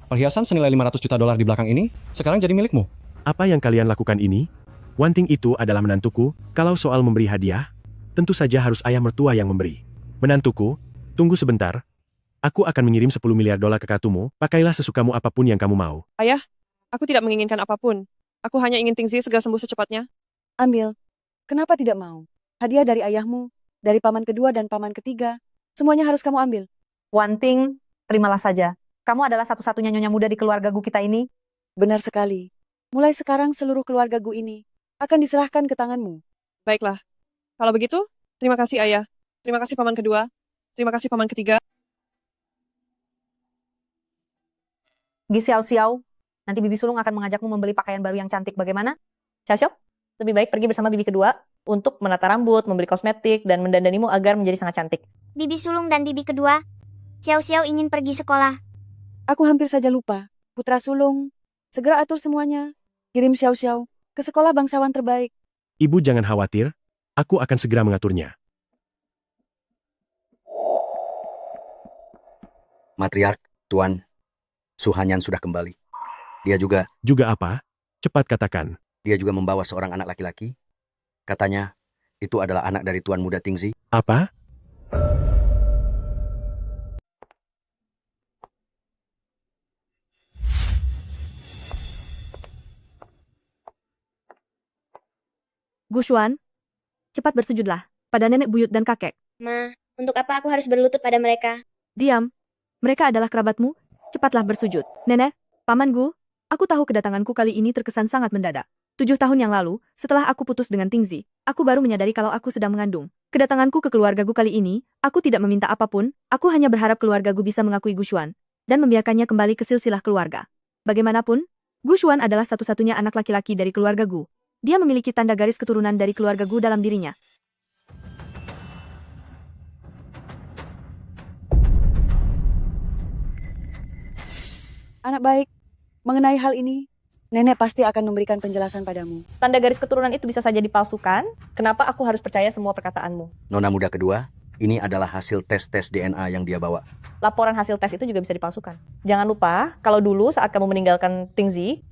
Perhiasan senilai 500 juta dolar di belakang ini, sekarang jadi milikmu. Apa yang kalian lakukan ini? Wanting itu adalah menantuku. Kalau soal memberi hadiah, tentu saja harus ayah mertua yang memberi. Menantuku, tunggu sebentar. Aku akan mengirim 10 miliar dolar ke kartumu. Pakailah sesukamu apapun yang kamu mau. Ayah, aku tidak menginginkan apapun. Aku hanya ingin Tingzi segera sembuh secepatnya. Ambil. Kenapa tidak mau? Hadiah dari ayahmu, dari paman kedua dan paman ketiga. Semuanya harus kamu ambil. Wanting, terimalah saja. Kamu adalah satu-satunya nyonya muda di keluarga Gu kita ini. Benar sekali. Mulai sekarang seluruh keluarga Gu ini akan diserahkan ke tanganmu. Baiklah. Kalau begitu, terima kasih ayah. Terima kasih paman kedua. Terima kasih paman ketiga. Gi Xiao Xiao, nanti Bibi Sulung akan mengajakmu membeli pakaian baru yang cantik. Bagaimana? Xiao Xiao, lebih baik pergi bersama bibi kedua untuk menata rambut, membeli kosmetik, dan mendandanimu agar menjadi sangat cantik. Bibi sulung dan bibi kedua, Xiao Xiao ingin pergi sekolah. Aku hampir saja lupa. Putra sulung, segera atur semuanya. Kirim Xiao Xiao ke sekolah bangsawan terbaik. Ibu jangan khawatir, Aku akan segera mengaturnya. Matriark, Tuan, Suhanyan sudah kembali. Dia juga apa? Cepat katakan. Dia juga membawa seorang anak laki-laki. Katanya, itu adalah anak dari Tuan Muda Tingzi. Apa? Gushuan, cepat bersujudlah pada nenek buyut dan kakek. Ma, untuk apa aku harus berlutut pada mereka? Diam. Mereka adalah kerabatmu. Cepatlah bersujud. Nenek, Paman Gu, aku tahu kedatanganku kali ini terkesan sangat mendadak. 7 tahun yang lalu, setelah aku putus dengan Tingzi, aku baru menyadari kalau aku sedang mengandung. Kedatanganku ke keluarga Gu kali ini, aku tidak meminta apapun, aku hanya berharap keluarga Gu bisa mengakui Gushuan dan membiarkannya kembali ke silsilah keluarga. Bagaimanapun, Gushuan adalah satu-satunya anak laki-laki dari keluarga Gu. Dia memiliki tanda garis keturunan dari keluarga Gu dalam dirinya. Anak baik, mengenai hal ini, nenek pasti akan memberikan penjelasan padamu. Tanda garis keturunan itu bisa saja dipalsukan. Kenapa aku harus percaya semua perkataanmu? Nona muda kedua, ini adalah hasil tes-tes DNA yang dia bawa. Laporan hasil tes itu juga bisa dipalsukan. Jangan lupa, kalau dulu saat kamu meninggalkan Tingzi,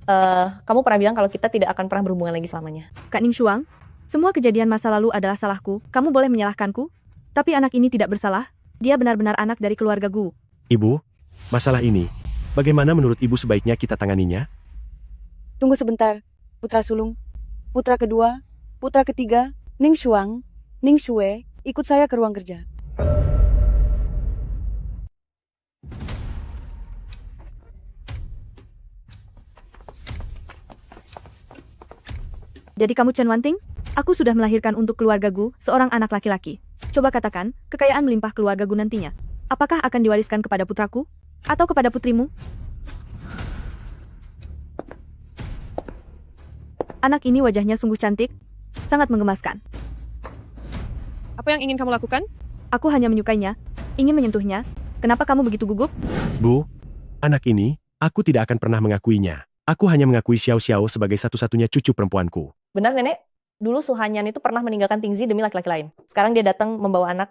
kamu pernah bilang kalau kita tidak akan pernah berhubungan lagi selamanya. Kak Ning Shuang, semua kejadian masa lalu adalah salahku. Kamu boleh menyalahkanku, tapi anak ini tidak bersalah. Dia benar-benar anak dari keluarga Gu. Ibu, masalah ini, bagaimana menurut ibu sebaiknya kita tanganinya? Tunggu sebentar, putra sulung, putra kedua, putra ketiga, Ning Shuang, Ning Shue, ikut saya ke ruang kerja. Jadi kamu Chen Wanting? Aku sudah melahirkan untuk keluarga Gu seorang anak laki-laki. Coba katakan, kekayaan melimpah keluarga Gu nantinya. Apakah akan diwariskan kepada putraku? Atau kepada putrimu? Anak ini wajahnya sungguh cantik, sangat menggemaskan. Apa yang ingin kamu lakukan? Aku hanya menyukainya, ingin menyentuhnya. Kenapa kamu begitu gugup? Bu, anak ini, aku tidak akan pernah mengakuinya. Aku hanya mengakui Xiao Xiao sebagai satu-satunya cucu perempuanku. Benar, Nenek? Dulu Suhanyan itu pernah meninggalkan Tingzi demi laki-laki lain. Sekarang dia datang membawa anak.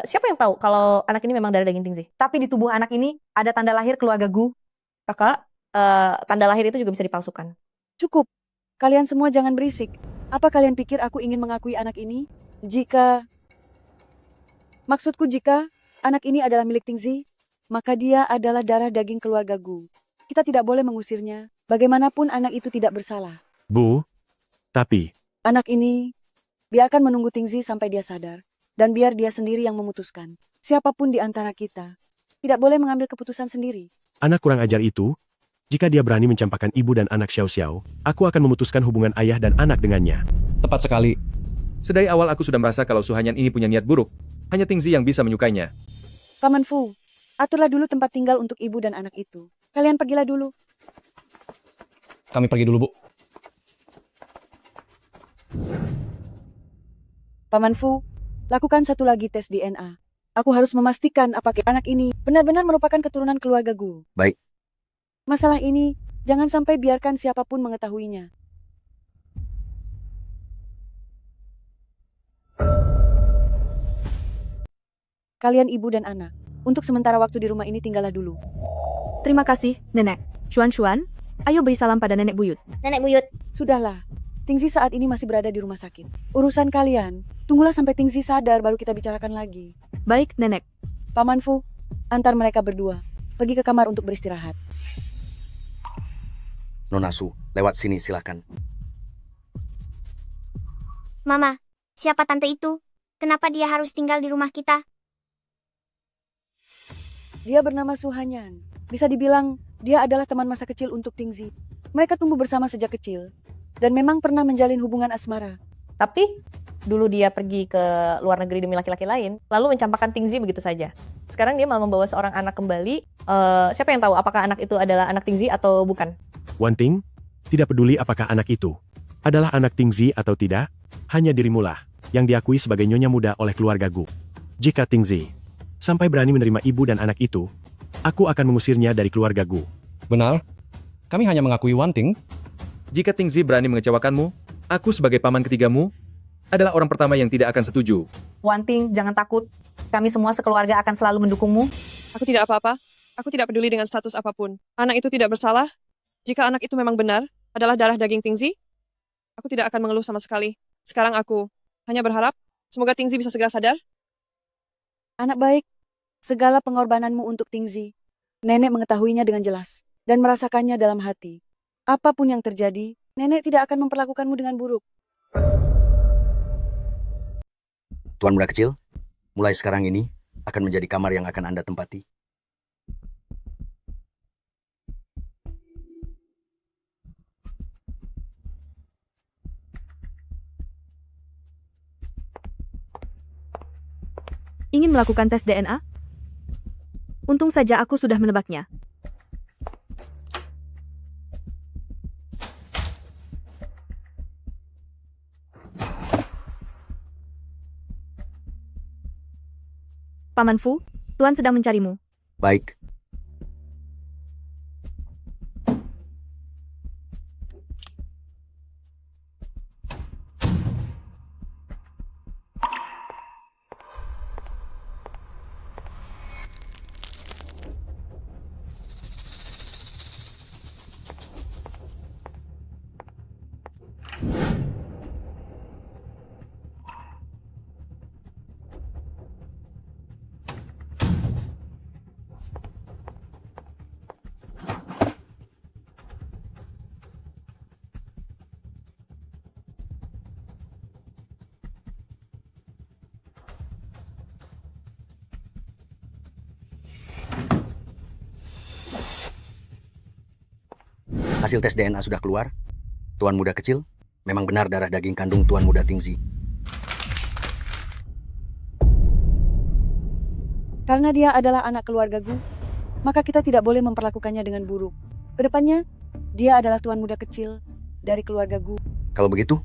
Siapa yang tahu kalau anak ini memang darah daging Tingzi? Tapi di tubuh anak ini ada tanda lahir keluarga Gu. Kakak, tanda lahir itu juga bisa dipalsukan. Cukup. Kalian semua jangan berisik. Apa kalian pikir aku ingin mengakui anak ini? Maksudku jika anak ini adalah milik Tingzi, maka dia adalah darah daging keluarga Gu. Kita tidak boleh mengusirnya. Bagaimanapun anak itu tidak bersalah. Bu, tapi anak ini, biarkan menunggu Tingzi sampai dia sadar. Dan biar dia sendiri yang memutuskan. Siapapun di antara kita, tidak boleh mengambil keputusan sendiri. anak kurang ajar itu, jika dia berani mencampakkan ibu dan anak Xiao Xiao, aku akan memutuskan hubungan ayah dan anak dengannya. Tepat sekali. Sedari awal aku sudah merasa kalau Suhanyan ini punya niat buruk. Hanya Tingzi yang bisa menyukainya. Paman Fu, aturlah dulu tempat tinggal untuk ibu dan anak itu. Kalian pergilah dulu. Kami pergi dulu, Bu. Paman Fu, lakukan satu lagi tes DNA. Aku harus memastikan apakah anak ini benar-benar merupakan keturunan keluarga Gu. Baik. Masalah ini, jangan sampai biarkan siapapun mengetahuinya. Kalian ibu dan anak, untuk sementara waktu di rumah ini tinggallah dulu. Terima kasih, Nenek. Xuan, ayo beri salam pada Nenek Buyut. Nenek Buyut. Sudahlah, Tingzi saat ini masih berada di rumah sakit. Urusan kalian, tunggulah sampai Tingzi sadar baru kita bicarakan lagi. Baik, Nenek. Paman Fu, antar mereka berdua. Pergi ke kamar untuk beristirahat. Nona Su, lewat sini silakan. Mama, siapa tante itu? Kenapa dia harus tinggal di rumah kita? Dia bernama Suhanyan. Bisa dibilang, dia adalah teman masa kecil untuk Tingzi. Mereka tumbuh bersama sejak kecil. Dan memang pernah menjalin hubungan asmara. Tapi, dulu dia pergi ke luar negeri demi laki-laki lain, lalu mencampakkan Tingzi begitu saja. Sekarang dia malah membawa seorang anak kembali. Siapa yang tahu apakah anak itu adalah anak Tingzi atau bukan? Wanting, tidak peduli apakah anak itu adalah anak Tingzi atau tidak, hanya dirimulah yang diakui sebagai nyonya muda oleh keluarga Gu. Jika Tingzi sampai berani menerima ibu dan anak itu, aku akan mengusirnya dari keluarga Gu. Benar. Kami hanya mengakui Wanting. Jika Tingzi berani mengecewakanmu, aku sebagai paman ketigamu adalah orang pertama yang tidak akan setuju. Wanting, jangan takut. Kami semua sekeluarga akan selalu mendukungmu. Aku tidak apa-apa. Aku tidak peduli dengan status apapun. Anak itu tidak bersalah. Jika anak itu memang benar, adalah darah daging Tingzi, aku tidak akan mengeluh sama sekali. Sekarang aku hanya berharap, semoga Tingzi bisa segera sadar. Anak baik, segala pengorbananmu untuk Tingzi, nenek mengetahuinya dengan jelas dan merasakannya dalam hati. Apapun yang terjadi, nenek tidak akan memperlakukanmu dengan buruk. Tuan muda kecil, mulai sekarang ini akan menjadi kamar yang akan Anda tempati. Ingin melakukan tes DNA? Untung saja aku sudah menebaknya. Paman Fu, Tuan sedang mencarimu. Baik. Hasil tes DNA sudah keluar. Tuan muda kecil, memang benar darah daging kandung Tuan muda Tingzi. Karena dia adalah anak keluarga Gu, maka kita tidak boleh memperlakukannya dengan buruk. Kedepannya, dia adalah tuan muda kecil dari keluarga Gu. Kalau begitu,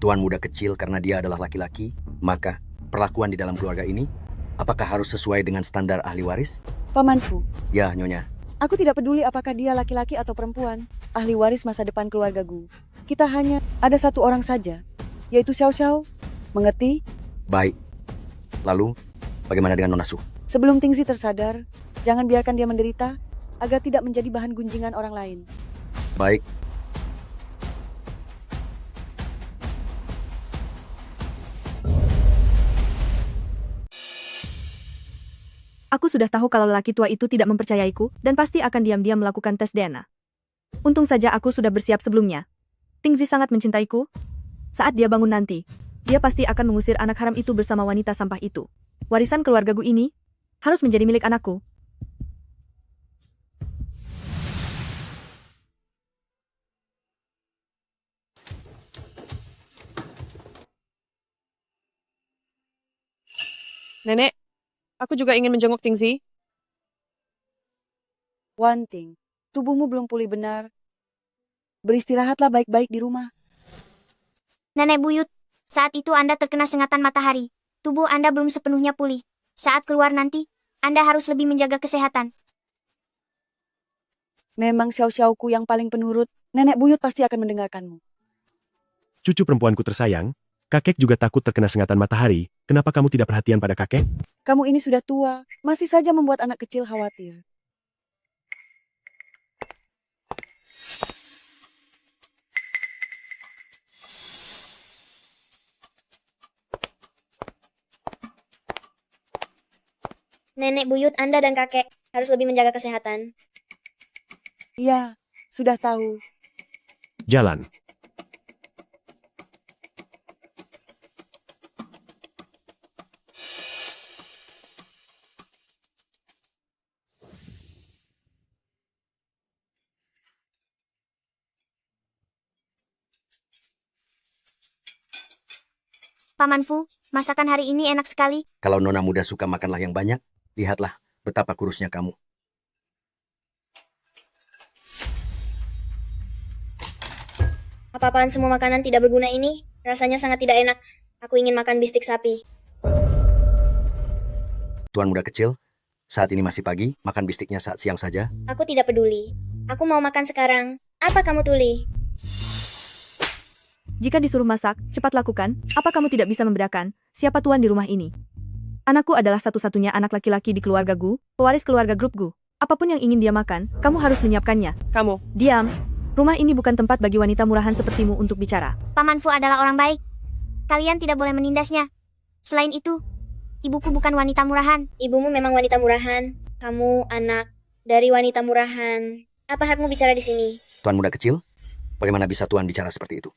tuan muda kecil karena dia adalah laki-laki, maka perlakuan di dalam keluarga ini apakah harus sesuai dengan standar ahli waris? Paman Fu, Ya, Nyonya. aku tidak peduli apakah dia laki-laki atau perempuan, ahli waris masa depan keluarga Gu. Kita hanya ada satu orang saja, yaitu Xiao Xiao. Mengerti? Baik. Lalu, bagaimana dengan Nona Su? Sebelum Tingzi tersadar, jangan biarkan dia menderita agar tidak menjadi bahan gunjingan orang lain. Baik. Aku sudah tahu kalau lelaki tua itu tidak mempercayaiku dan pasti akan diam-diam melakukan tes DNA. Untung saja aku sudah bersiap sebelumnya. Tingzi sangat mencintaiku. Saat dia bangun nanti, dia pasti akan mengusir anak haram itu bersama wanita sampah itu. Warisan keluarga Gu ini harus menjadi milik anakku. Nenek, aku juga ingin menjenguk Tingzi. Wanting, tubuhmu belum pulih benar. Beristirahatlah baik-baik di rumah. Nenek buyut, saat itu Anda terkena sengatan matahari. Tubuh Anda belum sepenuhnya pulih. Saat keluar nanti, Anda harus lebih menjaga kesehatan. Memang Xiao Xiaoku yang paling penurut, nenek buyut pasti akan mendengarkanmu. Cucu perempuanku tersayang, kakek juga takut terkena sengatan matahari. Kenapa kamu tidak perhatian pada kakek? Kamu ini sudah tua, masih saja membuat anak kecil khawatir. Nenek buyut Anda dan kakek harus lebih menjaga kesehatan. Iya, sudah tahu. Jalan. Paman Fu, masakan hari ini enak sekali. Kalau Nona muda suka makanlah yang banyak, lihatlah betapa kurusnya kamu. Apa-apaan semua makanan tidak berguna ini? Rasanya sangat tidak enak. Aku ingin makan bistik sapi. Tuan muda kecil, saat ini masih pagi, makan bistiknya saat siang saja. Aku tidak peduli. Aku mau makan sekarang. Apa kamu tuli? Jika disuruh masak, cepat lakukan. Apa kamu tidak bisa membedakan siapa tuan di rumah ini? Anakku adalah satu-satunya anak laki-laki di keluarga Gu, pewaris keluarga grup Gu. Apapun yang ingin dia makan, kamu harus menyiapkannya. Kamu. Diam. Rumah ini bukan tempat bagi wanita murahan sepertimu untuk bicara. Paman Fu adalah orang baik. Kalian tidak boleh menindasnya. Selain itu, ibuku bukan wanita murahan. Ibumu memang wanita murahan. Kamu anak dari wanita murahan. Apa hakmu bicara di sini? Tuan muda kecil, bagaimana bisa Tuan bicara seperti itu?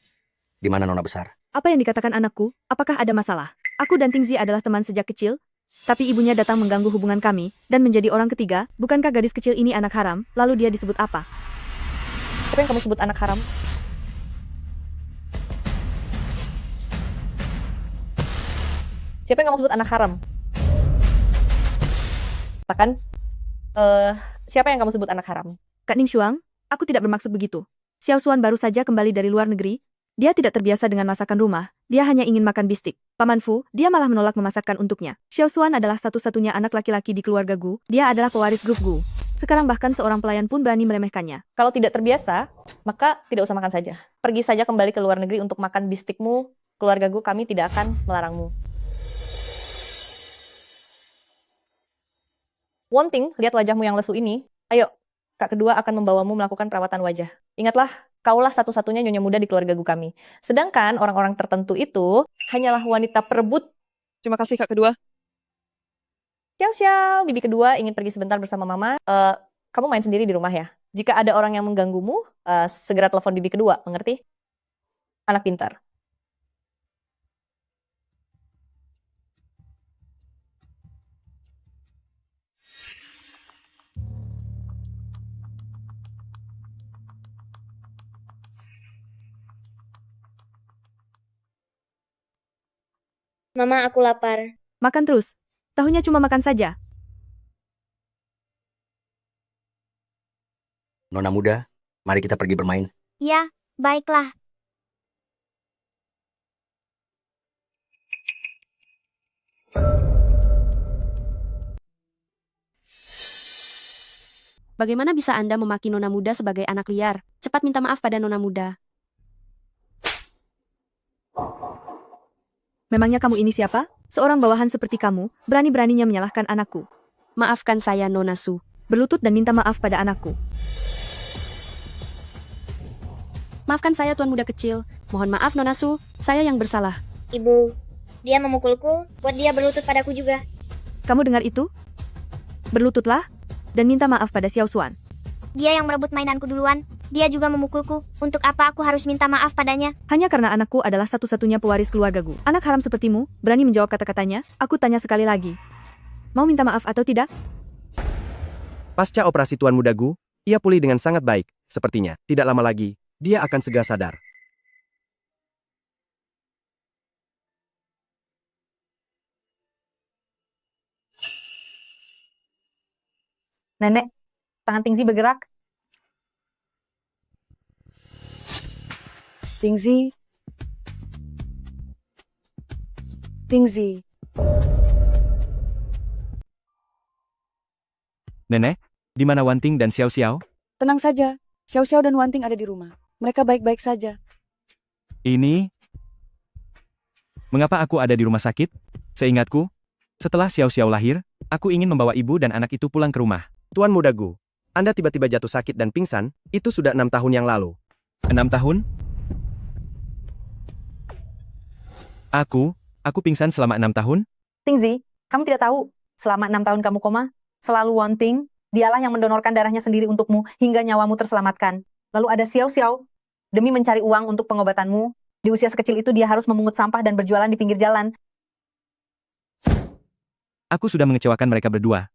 Di mana nona besar? Apa yang dikatakan anakku? Apakah ada masalah? Aku dan Tingzi adalah teman sejak kecil, tapi ibunya datang mengganggu hubungan kami dan menjadi orang ketiga. Bukankah gadis kecil ini anak haram? Lalu dia disebut apa? Siapa yang kamu sebut anak haram? Siapa yang kamu sebut anak haram? Katakan, siapa yang kamu sebut anak haram? Kak Ning Shuang, aku tidak bermaksud begitu. Xiao Xuan baru saja kembali dari luar negeri. Dia tidak terbiasa dengan masakan rumah. Dia hanya ingin makan bistik. Paman Fu, dia malah menolak memasakkan untuknya. Xiao Xuan adalah satu-satunya anak laki-laki di keluarga Gu. Dia adalah pewaris grup Gu. Sekarang bahkan seorang pelayan pun berani meremehkannya. Kalau tidak terbiasa, maka tidak usah makan saja. Pergi saja kembali ke luar negeri untuk makan bistikmu. Keluarga Gu, kami tidak akan melarangmu. Wonting, lihat wajahmu yang lesu ini. Ayo, kak kedua akan membawamu melakukan perawatan wajah. Ingatlah, kaulah satu-satunya nyonya muda di keluarga Gu kami. Sedangkan orang-orang tertentu itu hanyalah wanita perebut. Terima kasih kak kedua. Xiao, bibi kedua ingin pergi sebentar bersama mama. Kamu main sendiri di rumah ya. Jika ada orang yang mengganggumu, segera telepon bibi kedua, mengerti? Anak pintar. Mama, aku lapar. Makan terus. Tahunya cuma makan saja. Nona muda, mari kita pergi bermain. Ya, baiklah. Bagaimana bisa Anda memaki nona muda sebagai anak liar? Cepat minta maaf pada nona muda. Memangnya kamu ini siapa? Seorang bawahan seperti kamu, berani-beraninya menyalahkan anakku. Maafkan saya, Nona Su. Berlutut dan minta maaf pada anakku. Maafkan saya, Tuan Muda Kecil. Mohon maaf, Nona Su. Saya yang bersalah. Ibu, dia memukulku, buat dia berlutut padaku juga. Kamu dengar itu? Berlututlah, dan minta maaf pada Xiao Xuan. Dia yang merebut mainanku duluan. Dia juga memukulku. Untuk apa aku harus minta maaf padanya? Hanya karena anakku adalah satu-satunya pewaris keluarga Gu. Anak haram sepertimu, berani menjawab kata-katanya? Aku tanya sekali lagi. Mau minta maaf atau tidak? Pasca operasi Tuan Muda Gu, ia pulih dengan sangat baik. Sepertinya, tidak lama lagi, dia akan segera sadar. Nenek, tangan Tingzi bergerak. Tingzi. Tingzi. Nenek, di mana Wanting dan Xiao Xiao? Tenang saja, Xiao Xiao dan Wanting ada di rumah. Mereka baik-baik saja. Ini... Mengapa aku ada di rumah sakit? Seingatku, setelah Xiao Xiao lahir, aku ingin membawa ibu dan anak itu pulang ke rumah. Tuan Muda Gu, Anda tiba-tiba jatuh sakit dan pingsan, itu sudah 6 tahun yang lalu. 6 tahun? Aku pingsan selama 6 tahun? Tingzi, kamu tidak tahu, selama 6 tahun kamu koma, selalu Wanting, dialah yang mendonorkan darahnya sendiri untukmu hingga nyawamu terselamatkan. Lalu ada Xiao Xiao, demi mencari uang untuk pengobatanmu, di usia sekecil itu dia harus memungut sampah dan berjualan di pinggir jalan. Aku sudah mengecewakan mereka berdua.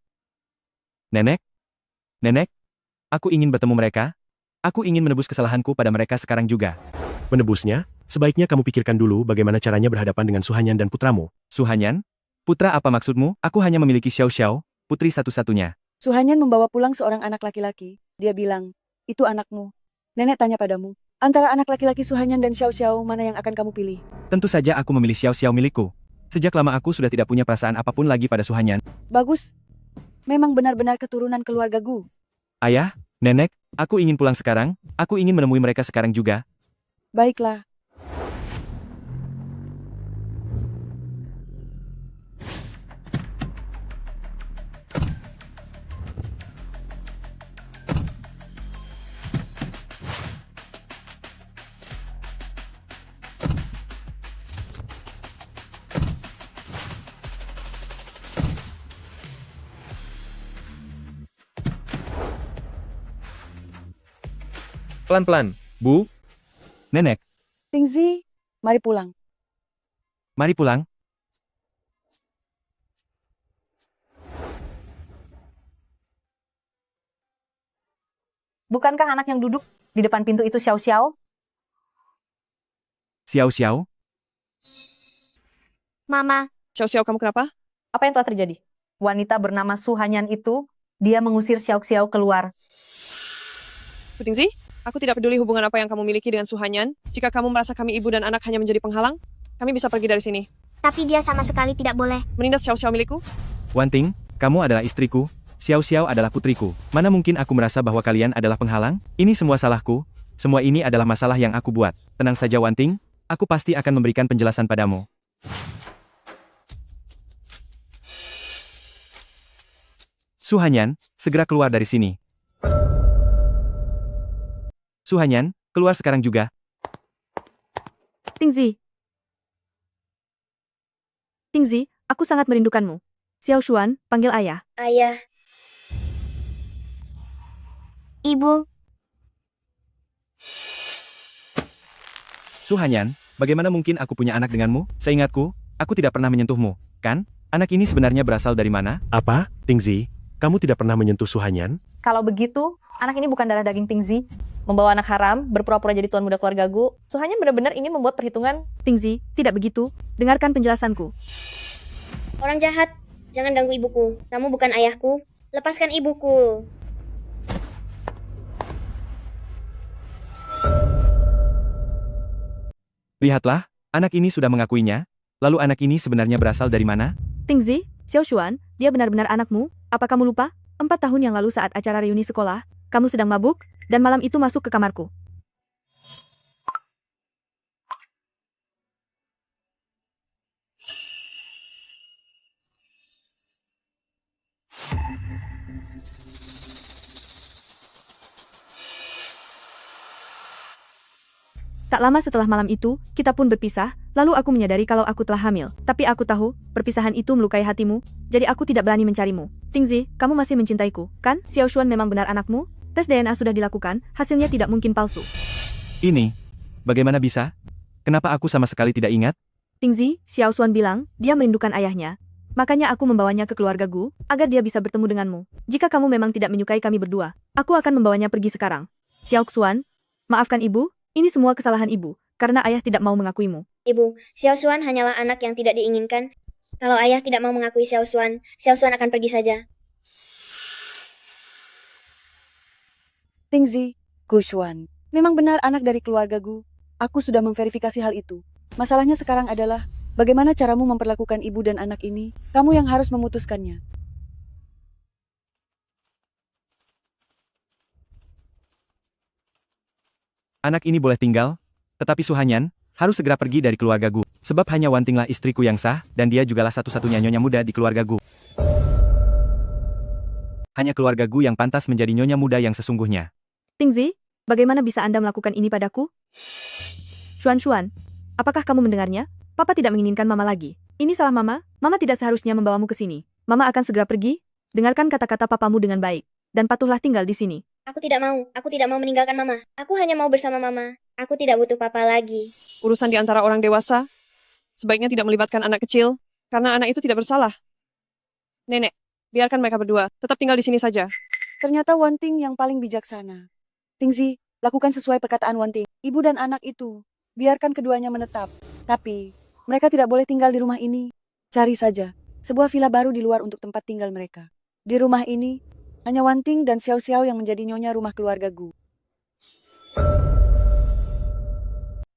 Nenek, aku ingin bertemu mereka. Aku ingin menebus kesalahanku pada mereka sekarang juga. Menebusnya, sebaiknya kamu pikirkan dulu bagaimana caranya berhadapan dengan Suhanyan dan putramu. Suhanyan? Putra apa maksudmu? Aku hanya memiliki Xiao Xiao, putri satu-satunya. Suhanyan membawa pulang seorang anak laki-laki. Dia bilang, itu anakmu. Nenek tanya padamu, antara anak laki-laki Suhanyan dan Xiao Xiao, mana yang akan kamu pilih? Tentu saja aku memilih Xiao Xiao milikku. Sejak lama aku sudah tidak punya perasaan apapun lagi pada Suhanyan. Bagus. Memang benar-benar keturunan keluarga Gu. Ayah, Nenek, aku ingin pulang sekarang. Aku ingin menemui mereka sekarang juga. Baiklah. Pelan-pelan, Bu. Nenek, Tingzi, mari pulang. mari pulang. Bukankah anak yang duduk di depan pintu itu Xiao Xiao? Xiao-Xiao, Mama, Xiao-Xiao, kamu kenapa? Apa yang telah terjadi? Wanita bernama Su Hanyan itu, dia mengusir Xiao Xiao keluar. Putingzi, aku tidak peduli hubungan apa yang kamu miliki dengan Suhanyan. Jika kamu merasa kami ibu dan anak hanya menjadi penghalang, kami bisa pergi dari sini. tapi dia sama sekali tidak boleh. Menindas Xiao-Xiao milikku? Wanting, kamu adalah istriku, Xiao-Xiao adalah putriku. Mana mungkin aku merasa bahwa kalian adalah penghalang? Ini semua salahku. Semua ini adalah masalah yang aku buat. Tenang saja Wanting, aku pasti akan memberikan penjelasan padamu. Suhanyan, segera keluar dari sini. Suhanyan, keluar sekarang juga. Tingzi. Tingzi, aku sangat merindukanmu. Xiao Xuan, panggil ayah. Ayah. Ibu, Suhanyan, bagaimana mungkin aku punya anak denganmu? Seingatku, aku tidak pernah menyentuhmu, kan? Anak ini sebenarnya berasal dari mana? Apa, Tingzi? Kamu tidak pernah menyentuh Suhanyan? Kalau begitu, anak ini bukan darah daging Tingzi. Membawa anak haram, berpura-pura jadi tuan muda keluarga Gu. Suhanyan benar-benar ingin membuat perhitungan. Tingzi, tidak begitu. Dengarkan penjelasanku. Orang jahat, jangan ganggu ibuku. Kamu bukan ayahku. Lepaskan ibuku. Lihatlah, anak ini sudah mengakuinya. Lalu anak ini sebenarnya berasal dari mana? Tingzi, Xiao Xuan, dia benar-benar anakmu? Apa kamu lupa? 4 tahun yang lalu saat acara reuni sekolah, kamu sedang mabuk, dan malam itu masuk ke kamarku. Tak lama setelah malam itu, kita pun berpisah, lalu aku menyadari kalau aku telah hamil. Tapi aku tahu, perpisahan itu melukai hatimu, jadi aku tidak berani mencarimu. Tingzi, kamu masih mencintaiku, kan? Xiao Xuan memang benar anakmu? Tes DNA sudah dilakukan, hasilnya tidak mungkin palsu. Ini, bagaimana bisa? Kenapa aku sama sekali tidak ingat? Tingzi, Xiao Xuan bilang, dia merindukan ayahnya. Makanya aku membawanya ke keluarga Gu, agar dia bisa bertemu denganmu. Jika kamu memang tidak menyukai kami berdua, aku akan membawanya pergi sekarang. Xiao Xuan, maafkan ibu, ini semua kesalahan ibu, karena ayah tidak mau mengakuimu. Ibu, Xiao Xuan hanyalah anak yang tidak diinginkan. Kalau ayah tidak mau mengakui Xiao Xuan akan pergi saja. Tingzi, Gu Xuan, memang benar anak dari keluarga Gu. Aku sudah memverifikasi hal itu. Masalahnya sekarang adalah, bagaimana caramu memperlakukan ibu dan anak ini? Kamu yang harus memutuskannya. Anak ini boleh tinggal, tetapi Suhanyan harus segera pergi dari keluarga Gu. Sebab hanya Wantinglah istriku yang sah, dan dia jugalah satu-satunya nyonya muda di keluarga Gu. Hanya keluarga Gu yang pantas menjadi nyonya muda yang sesungguhnya. Tingzi, bagaimana bisa Anda melakukan ini padaku? Xuan, apakah kamu mendengarnya? Papa tidak menginginkan Mama lagi. Ini salah Mama, Mama tidak seharusnya membawamu ke sini. Mama akan segera pergi. Dengarkan kata-kata papamu dengan baik, dan patuhlah tinggal di sini. Aku tidak mau meninggalkan Mama. Aku hanya mau bersama Mama. Aku tidak butuh papa lagi. Urusan di antara orang dewasa, sebaiknya tidak melibatkan anak kecil, karena anak itu tidak bersalah. Nenek, biarkan mereka berdua, tetap tinggal di sini saja. Ternyata Wanting yang paling bijaksana. Tingzi, lakukan sesuai perkataan Wanting. Ibu dan anak itu, biarkan keduanya menetap. Tapi, mereka tidak boleh tinggal di rumah ini. Cari saja sebuah villa baru di luar untuk tempat tinggal mereka. Di rumah ini, hanya Wanting dan Xiao Xiao yang menjadi nyonya rumah keluarga Gu.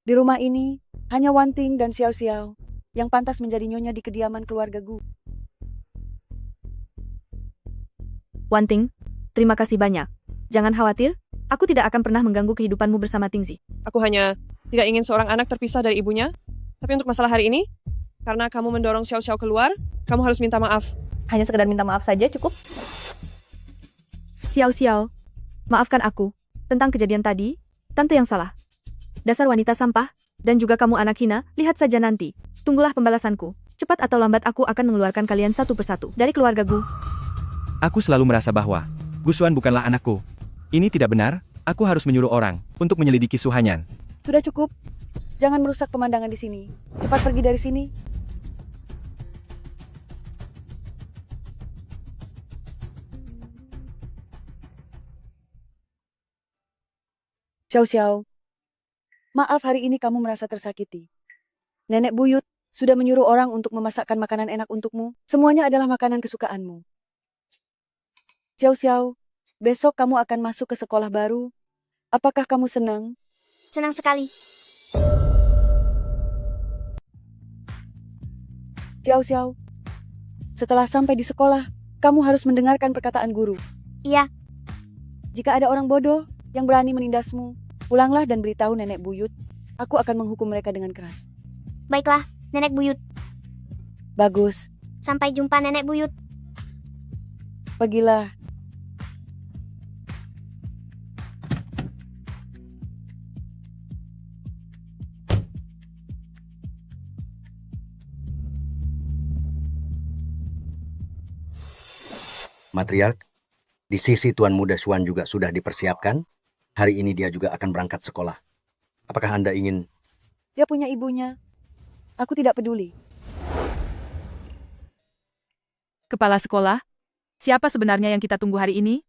Di rumah ini, hanya Wanting dan Xiao Xiao yang pantas menjadi nyonya di kediaman keluarga Gu. Wanting, terima kasih banyak. Jangan khawatir, aku tidak akan pernah mengganggu kehidupanmu bersama Tingzi. Aku hanya tidak ingin seorang anak terpisah dari ibunya, tapi untuk masalah hari ini, karena kamu mendorong Xiao Xiao keluar, kamu harus minta maaf. Hanya sekedar minta maaf saja cukup. Xiao, maafkan aku. Tentang kejadian tadi, tante yang salah. Dasar wanita sampah, dan juga kamu anak hina, lihat saja nanti. Tunggulah pembalasanku. Cepat atau lambat aku akan mengeluarkan kalian satu persatu dari keluarga Gu. Aku selalu merasa bahwa Gu Xuan bukanlah anakku. Ini tidak benar, Aku harus menyuruh orang untuk menyelidiki Suhanyan. Sudah cukup. Jangan merusak pemandangan di sini. Cepat pergi dari sini. Xiao Xiao. Maaf hari ini kamu merasa tersakiti. Nenek buyut sudah menyuruh orang untuk memasakkan makanan enak untukmu. Semuanya adalah makanan kesukaanmu. Xiao Xiao, besok kamu akan masuk ke sekolah baru. Apakah kamu senang? Senang sekali. Xiao Xiao, setelah sampai di sekolah, kamu harus mendengarkan perkataan guru. Iya. Jika ada orang bodoh yang berani menindasmu, pulanglah dan beritahu nenek buyut. Aku akan menghukum mereka dengan keras. Baiklah, nenek buyut. Bagus. Sampai jumpa nenek buyut. Pergilah. Matriark, di sisi Tuan Muda Xuan juga sudah dipersiapkan. Hari ini dia juga akan berangkat sekolah. Apakah Anda ingin... Dia punya ibunya. Aku tidak peduli. Kepala sekolah, siapa sebenarnya yang kita tunggu hari ini?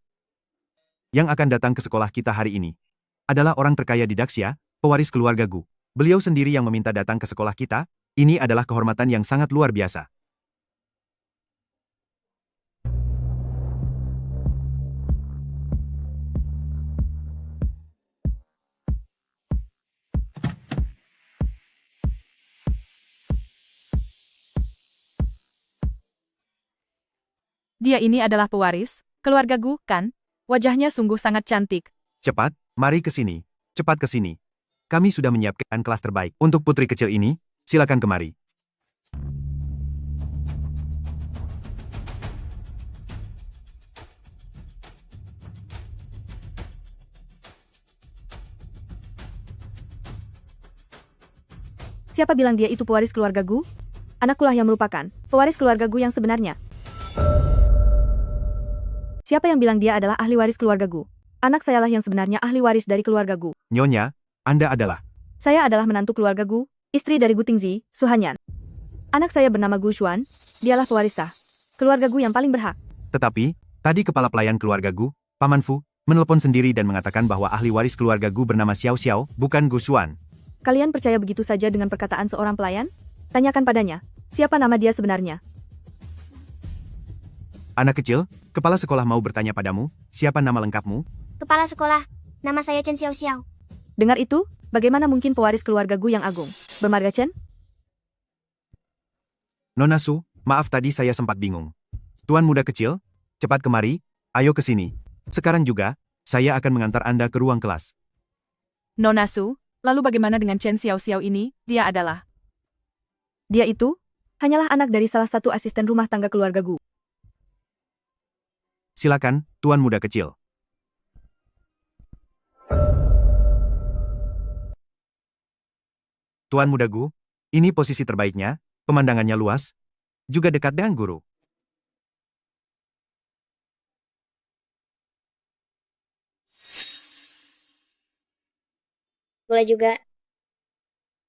Yang akan datang ke sekolah kita hari ini adalah orang terkaya di Daxia, pewaris keluarga Gu. Beliau sendiri yang meminta datang ke sekolah kita. Ini adalah kehormatan yang sangat luar biasa. Dia ini adalah pewaris keluarga Gu, kan? Wajahnya sungguh sangat cantik. Cepat, mari ke sini. Cepat ke sini. Kami sudah menyiapkan kelas terbaik. Untuk putri kecil ini, silakan kemari. Siapa bilang dia itu pewaris keluarga Gu? Anakkulah yang merupakan pewaris keluarga Gu yang sebenarnya. Siapa yang bilang dia adalah ahli waris keluarga Gu? Anak sayalah yang sebenarnya ahli waris dari keluarga Gu. Nyonya, Anda adalah... Saya adalah menantu keluarga Gu, istri dari Gu Tingzi, Suhanyan. Anak saya bernama Gu Xuan, dialah pewaris sah. Keluarga Gu yang paling berhak. Tetapi, tadi kepala pelayan keluarga Gu, Paman Fu, menelepon sendiri dan mengatakan bahwa ahli waris keluarga Gu bernama Xiao Xiao, bukan Gu Xuan. Kalian percaya begitu saja dengan perkataan seorang pelayan? Tanyakan padanya, siapa nama dia sebenarnya? Anak kecil, kepala sekolah mau bertanya padamu, siapa nama lengkapmu? Kepala sekolah, nama saya Chen Xiao Xiao. Dengar itu, bagaimana mungkin pewaris keluarga Gu yang agung? Bermarga Chen? Nona Su, maaf tadi saya sempat bingung. Tuan muda kecil, cepat kemari, ayo ke sini. Sekarang juga, saya akan mengantar Anda ke ruang kelas. Nona Su, lalu bagaimana dengan Chen Xiao Xiao ini? Dia adalah... Dia itu, hanyalah anak dari salah satu asisten rumah tangga keluarga Gu. Silakan, Tuan muda kecil. Tuan muda Gu, ini posisi terbaiknya, pemandangannya luas, juga dekat dengan guru. Boleh juga.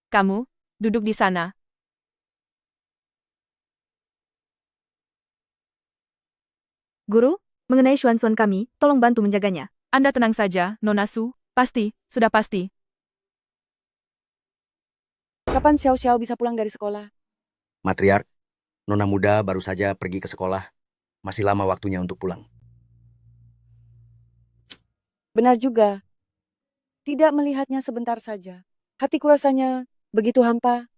Kamu, duduk di sana. Guru, mengenai Xuan-Xuan kami, tolong bantu menjaganya. Anda tenang saja, Nona Su, pasti, sudah pasti. Kapan Xiao Xiao bisa pulang dari sekolah? Matriark, Nona muda baru saja pergi ke sekolah. Masih lama waktunya untuk pulang. Benar juga. Tidak melihatnya sebentar saja. Hatiku rasanya begitu hampa.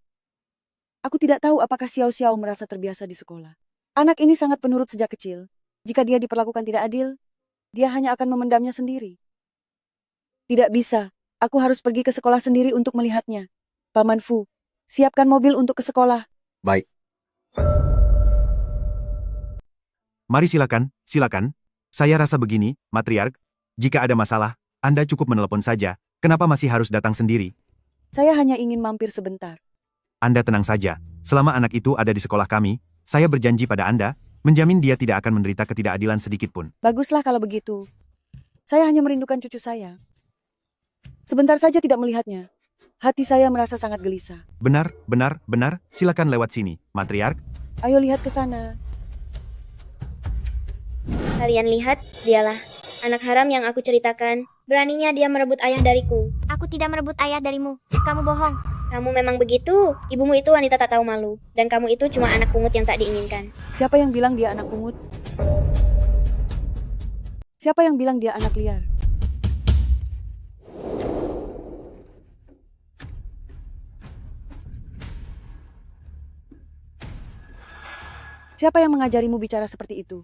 Aku tidak tahu apakah Xiao Xiao merasa terbiasa di sekolah. Anak ini sangat penurut sejak kecil. Jika dia diperlakukan tidak adil, dia hanya akan memendamnya sendiri. Tidak bisa. Aku harus pergi ke sekolah sendiri untuk melihatnya. Paman Fu, siapkan mobil untuk ke sekolah. Baik. Mari silakan, silakan. Saya rasa begini, Matriark. Jika ada masalah, Anda cukup menelepon saja. Kenapa masih harus datang sendiri? Saya hanya ingin mampir sebentar. Anda tenang saja. Selama anak itu ada di sekolah kami, saya berjanji pada Anda, menjamin dia tidak akan menderita ketidakadilan sedikit pun. Baguslah kalau begitu. Saya hanya merindukan cucu saya. Sebentar saja tidak melihatnya. Hati saya merasa sangat gelisah. Benar, benar, benar, silakan lewat sini, matriark. Ayo lihat ke sana. Kalian lihat, dialah anak haram yang aku ceritakan. Beraninya dia merebut ayah dariku. Aku tidak merebut ayah darimu. Kamu bohong. Kamu memang begitu. Ibumu itu wanita tak tahu malu. Dan kamu itu cuma anak pungut yang tak diinginkan. Siapa yang bilang dia anak pungut? Siapa yang bilang dia anak liar? Siapa yang mengajarimu bicara seperti itu?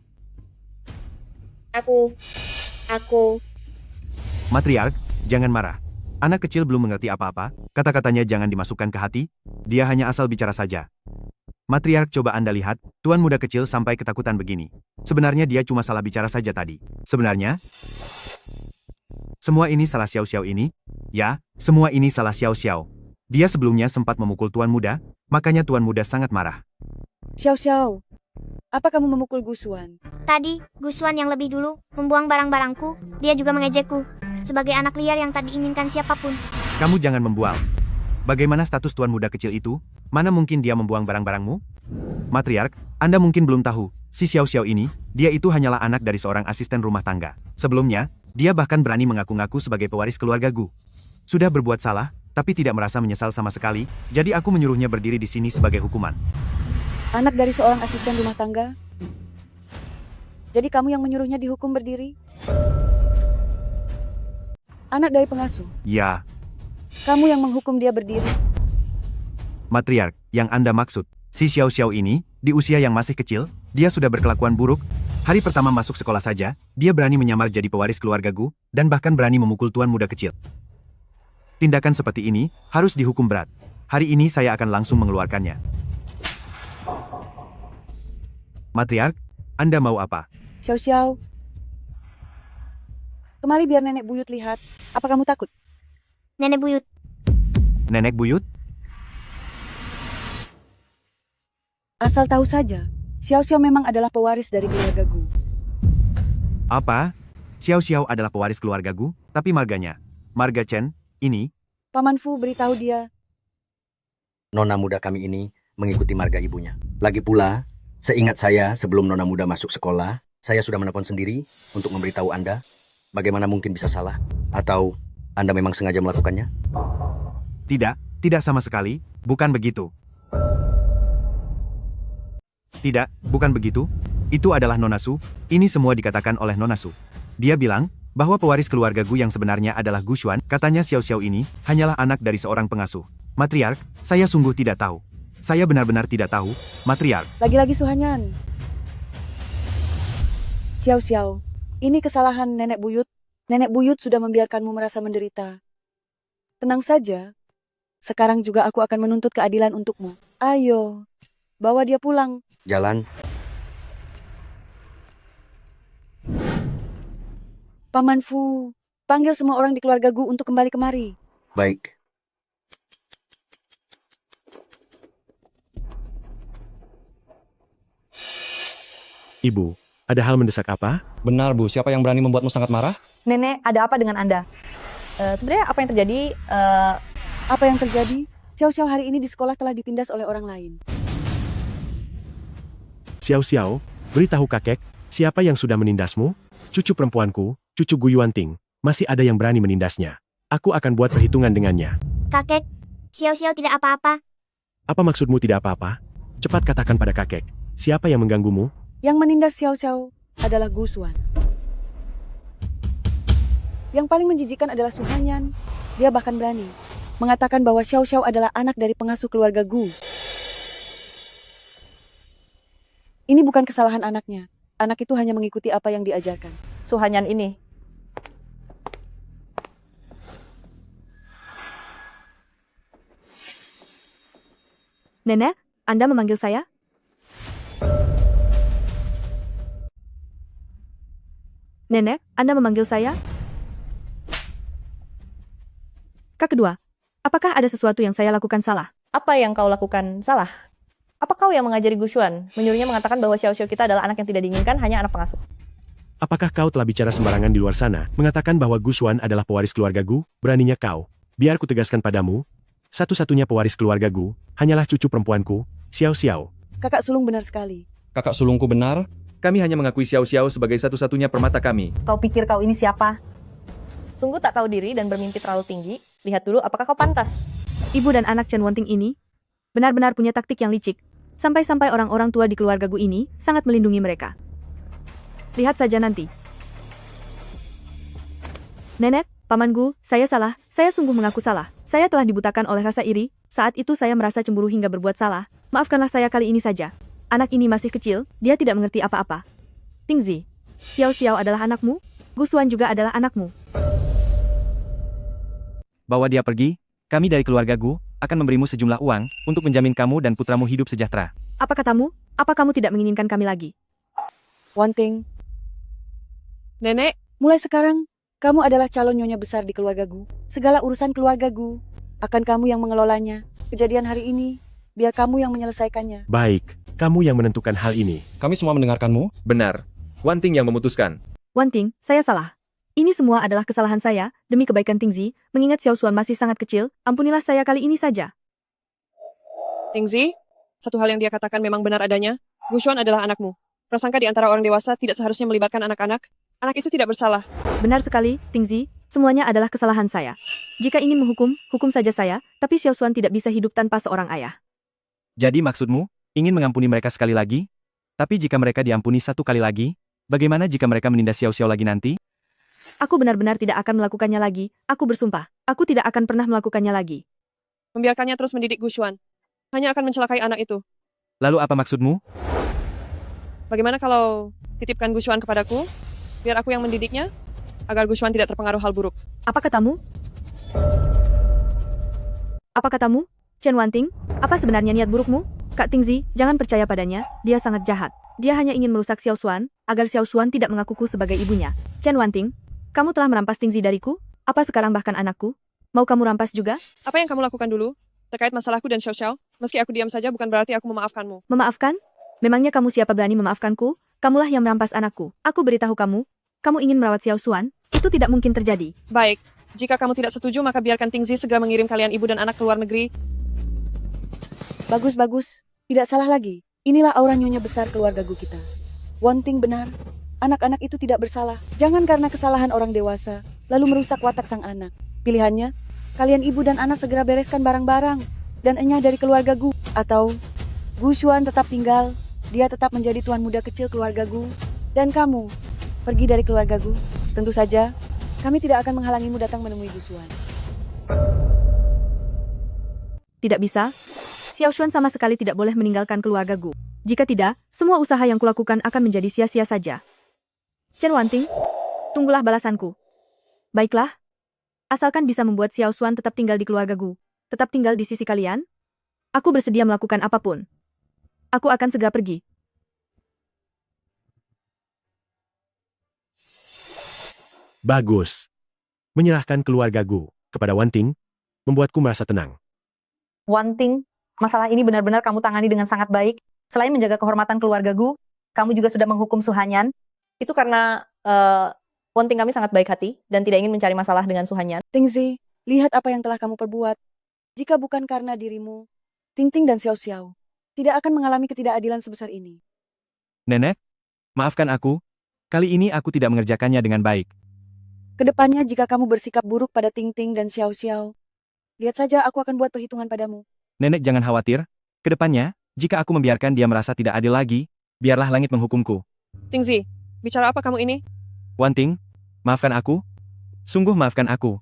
Aku. Matriark, jangan marah. Anak kecil belum mengerti apa-apa, kata-katanya jangan dimasukkan ke hati, dia hanya asal bicara saja. Matriark, coba Anda lihat, tuan muda kecil sampai ketakutan begini. Sebenarnya dia cuma salah bicara saja tadi. Sebenarnya, semua ini salah Xiao Xiao ini. Ya, semua ini salah Xiao Xiao. Dia sebelumnya sempat memukul tuan muda, makanya tuan muda sangat marah. Xiao Xiao, apa kamu memukul Gusuan? Tadi, Gusuan yang lebih dulu membuang barang-barangku. Dia juga mengejekku. Sebagai anak liar yang tak diinginkan siapapun. Kamu jangan membual. Bagaimana status tuan muda kecil itu? Mana mungkin dia membuang barang-barangmu? Matriark, Anda mungkin belum tahu, si Xiao Xiao ini, dia itu hanyalah anak dari seorang asisten rumah tangga. Sebelumnya, dia bahkan berani mengaku-ngaku sebagai pewaris keluarga Gu. Sudah berbuat salah, tapi tidak merasa menyesal sama sekali, jadi aku menyuruhnya berdiri di sini sebagai hukuman. Anak dari seorang asisten rumah tangga? Jadi kamu yang menyuruhnya dihukum berdiri? Anak dari pengasuh? Ya, Kamu yang menghukum dia berdiri? Matriark, yang Anda maksud, si Xiao Xiao ini, di usia yang masih kecil, dia sudah berkelakuan buruk. Hari pertama masuk sekolah saja, dia berani menyamar jadi pewaris keluarga Gu, dan bahkan berani memukul tuan muda kecil. Tindakan seperti ini harus dihukum berat. Hari ini saya akan langsung mengeluarkannya. Matriark, Anda mau apa? Xiao Xiao. Kemari biar nenek buyut lihat. Apa kamu takut? Nenek buyut. Nenek buyut? Asal tahu saja, Xiao Xiao memang adalah pewaris dari keluarga Gu. Apa? Xiao Xiao adalah pewaris keluarga Gu, tapi marganya, marga Chen, ini. Paman Fu beritahu dia. Nona muda kami ini mengikuti marga ibunya. Lagi pula, seingat saya sebelum nona muda masuk sekolah, saya sudah menelpon sendiri untuk memberitahu Anda. Bagaimana mungkin bisa salah? Atau Anda memang sengaja melakukannya? Tidak sama sekali, bukan begitu. Tidak, bukan begitu. Itu adalah Nona Su, ini semua dikatakan oleh Nona Su. Dia bilang, bahwa pewaris keluarga Gu yang sebenarnya adalah Gu Xuan, katanya Xiao Xiao ini, hanyalah anak dari seorang pengasuh. Matriark, saya sungguh tidak tahu. Saya benar-benar tidak tahu, Matriark. Lagi-lagi Suhanyan. Xiao Xiao, ini kesalahan nenek buyut. Nenek buyut sudah membiarkanmu merasa menderita. Tenang saja. Sekarang juga aku akan menuntut keadilan untukmu. Ayo, bawa dia pulang. Jalan. Paman Fu, panggil semua orang di keluarga Gu untuk kembali kemari. Baik. Ibu, ada hal mendesak apa? Benar, Bu. Siapa yang berani membuatmu sangat marah? Nenek, ada apa dengan Anda? Sebenarnya apa yang terjadi? Apa yang terjadi? Xiao Xiao hari ini di sekolah telah ditindas oleh orang lain. Xiao Xiao, beritahu kakek, siapa yang sudah menindasmu? Cucu perempuanku, cucu Gu Yuanting, masih ada yang berani menindasnya. Aku akan buat perhitungan dengannya. Kakek, Xiao Xiao tidak apa-apa. Apa maksudmu tidak apa-apa? Cepat katakan pada kakek, siapa yang mengganggumu? Yang menindas Xiao Xiao adalah Gu Xuan. Yang paling menjijikan adalah Suhanyan. Dia bahkan berani mengatakan bahwa Xiao Xiao adalah anak dari pengasuh keluarga Gu. Ini bukan kesalahan anaknya. Anak itu hanya mengikuti apa yang diajarkan. Suhanyan ini. Nenek, Anda memanggil saya? Nenek, Anda memanggil saya? Kak kedua, apakah ada sesuatu yang saya lakukan salah? Apa yang kau lakukan salah? Apa kau yang mengajari Gu Xuan, menyuruhnya mengatakan bahwa Xiao Xiao kita adalah anak yang tidak diinginkan, hanya anak pengasuh? apakah kau telah bicara sembarangan di luar sana, mengatakan bahwa Gusuan adalah pewaris keluarga Gu? Beraninya kau. Biar kutegaskan padamu, satu-satunya pewaris keluarga Gu, hanyalah cucu perempuanku, Xiao Xiao. Kakak sulung benar sekali. Kakak sulungku benar? Kami hanya mengakui Xiao Xiao sebagai satu-satunya permata kami. Kau pikir kau ini siapa? Sungguh tak tahu diri dan bermimpi terlalu tinggi. Lihat dulu apakah kau pantas. Ibu dan anak Chen Wonting ini benar-benar punya taktik yang licik. Sampai-sampai orang-orang tua di keluarga Gu ini sangat melindungi mereka. Lihat saja nanti. Nenek, Paman Gu, saya salah. Saya sungguh mengaku salah. Saya telah dibutakan oleh rasa iri. Saat itu saya merasa cemburu hingga berbuat salah. Maafkanlah saya kali ini saja. Anak ini masih kecil, dia tidak mengerti apa-apa. Tingzi, Xiao Xiao adalah anakmu? Gusuan juga adalah anakmu. Bawa dia pergi, kami dari keluarga Gu akan memberimu sejumlah uang untuk menjamin kamu dan putramu hidup sejahtera. Apa katamu? Apa kamu tidak menginginkan kami lagi? Wanting, Nenek, mulai sekarang, kamu adalah calon nyonya besar di keluarga Gu. Segala urusan keluarga Gu akan kamu yang mengelolanya. Kejadian hari ini, biar kamu yang menyelesaikannya. Baik, kamu yang menentukan hal ini. Kami semua mendengarkanmu. Benar. Wanting yang memutuskan. Wanting, saya salah. Ini semua adalah kesalahan saya, demi kebaikan Tingzi, mengingat Xiao Xuan masih sangat kecil, ampunilah saya kali ini saja. Tingzi, satu hal yang dia katakan memang benar adanya. Gusuan adalah anakmu. Prasangka di antara orang dewasa tidak seharusnya melibatkan anak-anak. Anak itu tidak bersalah. Benar sekali, Tingzi, semuanya adalah kesalahan saya. Jika ingin menghukum, hukum saja saya, tapi Xiao Xuan tidak bisa hidup tanpa seorang ayah. Jadi maksudmu, ingin mengampuni mereka sekali lagi? Tapi jika mereka diampuni satu kali lagi, bagaimana jika mereka menindas Xiao Xiao lagi nanti? Aku benar-benar tidak akan melakukannya lagi, aku bersumpah, aku tidak akan pernah melakukannya lagi. Membiarkannya terus mendidik Gusuan hanya akan mencelakai anak itu. Lalu apa maksudmu? Bagaimana kalau titipkan Gusuan kepadaku, biar aku yang mendidiknya, agar Gusuan tidak terpengaruh hal buruk. Apa katamu? Apa katamu? Chen Wanting, apa sebenarnya niat burukmu? Kak Tingzi, jangan percaya padanya, dia sangat jahat. Dia hanya ingin merusak Xiao Xuan, agar Xiao Xuan tidak mengakuku sebagai ibunya. Chen Wanting, kamu telah merampas Tingzi dariku? Apa sekarang bahkan anakku? Mau kamu rampas juga? Apa yang kamu lakukan dulu, terkait masalahku dan Xiao Xiao? Meski aku diam saja bukan berarti aku memaafkanmu. Memaafkan? Memangnya kamu siapa berani memaafkanku? Kamulah yang merampas anakku. Aku beritahu kamu, kamu ingin merawat Xiao Xuan? Itu tidak mungkin terjadi. Baik, jika kamu tidak setuju maka biarkan Tingzi segera mengirim kalian ibu dan anak ke luar negeri. Bagus-bagus, tidak salah lagi. Inilah aura nyonya besar keluarga Gu kita. Wanting benar, anak-anak itu tidak bersalah. Jangan karena kesalahan orang dewasa, lalu merusak watak sang anak. Pilihannya, kalian ibu dan anak segera bereskan barang-barang dan enyah dari keluarga Gu. Atau, Gusuan tetap tinggal, dia tetap menjadi tuan muda kecil keluarga Gu. Dan kamu, pergi dari keluarga Gu. Tentu saja, kami tidak akan menghalangimu datang menemui Gusuan. Tidak bisa. Xiao Xuan sama sekali tidak boleh meninggalkan keluarga Gu. Jika tidak, semua usaha yang kulakukan akan menjadi sia-sia saja. Chen Wanting, tunggulah balasanku. Baiklah. Asalkan bisa membuat Xiao Xuan tetap tinggal di keluarga Gu, tetap tinggal di sisi kalian, aku bersedia melakukan apapun. Aku akan segera pergi. Bagus. Menyerahkan keluarga Gu kepada Wanting, membuatku merasa tenang. Wanting, masalah ini benar-benar kamu tangani dengan sangat baik. Selain menjaga kehormatan keluarga Gu, kamu juga sudah menghukum Suhanyan. Itu karena Wanting kami sangat baik hati dan tidak ingin mencari masalah dengan Suhanyan. Tingzi, lihat apa yang telah kamu perbuat. Jika bukan karena dirimu, Tingting dan Xiao Xiao tidak akan mengalami ketidakadilan sebesar ini. Nenek, maafkan aku. Kali ini aku tidak mengerjakannya dengan baik. Kedepannya jika kamu bersikap buruk pada Tingting dan Xiao Xiao, lihat saja aku akan buat perhitungan padamu. Nenek jangan khawatir. Kedepannya, jika aku membiarkan dia merasa tidak adil lagi, biarlah langit menghukumku. Tingzi, bicara apa kamu ini? Wanting, maafkan aku. Sungguh maafkan aku.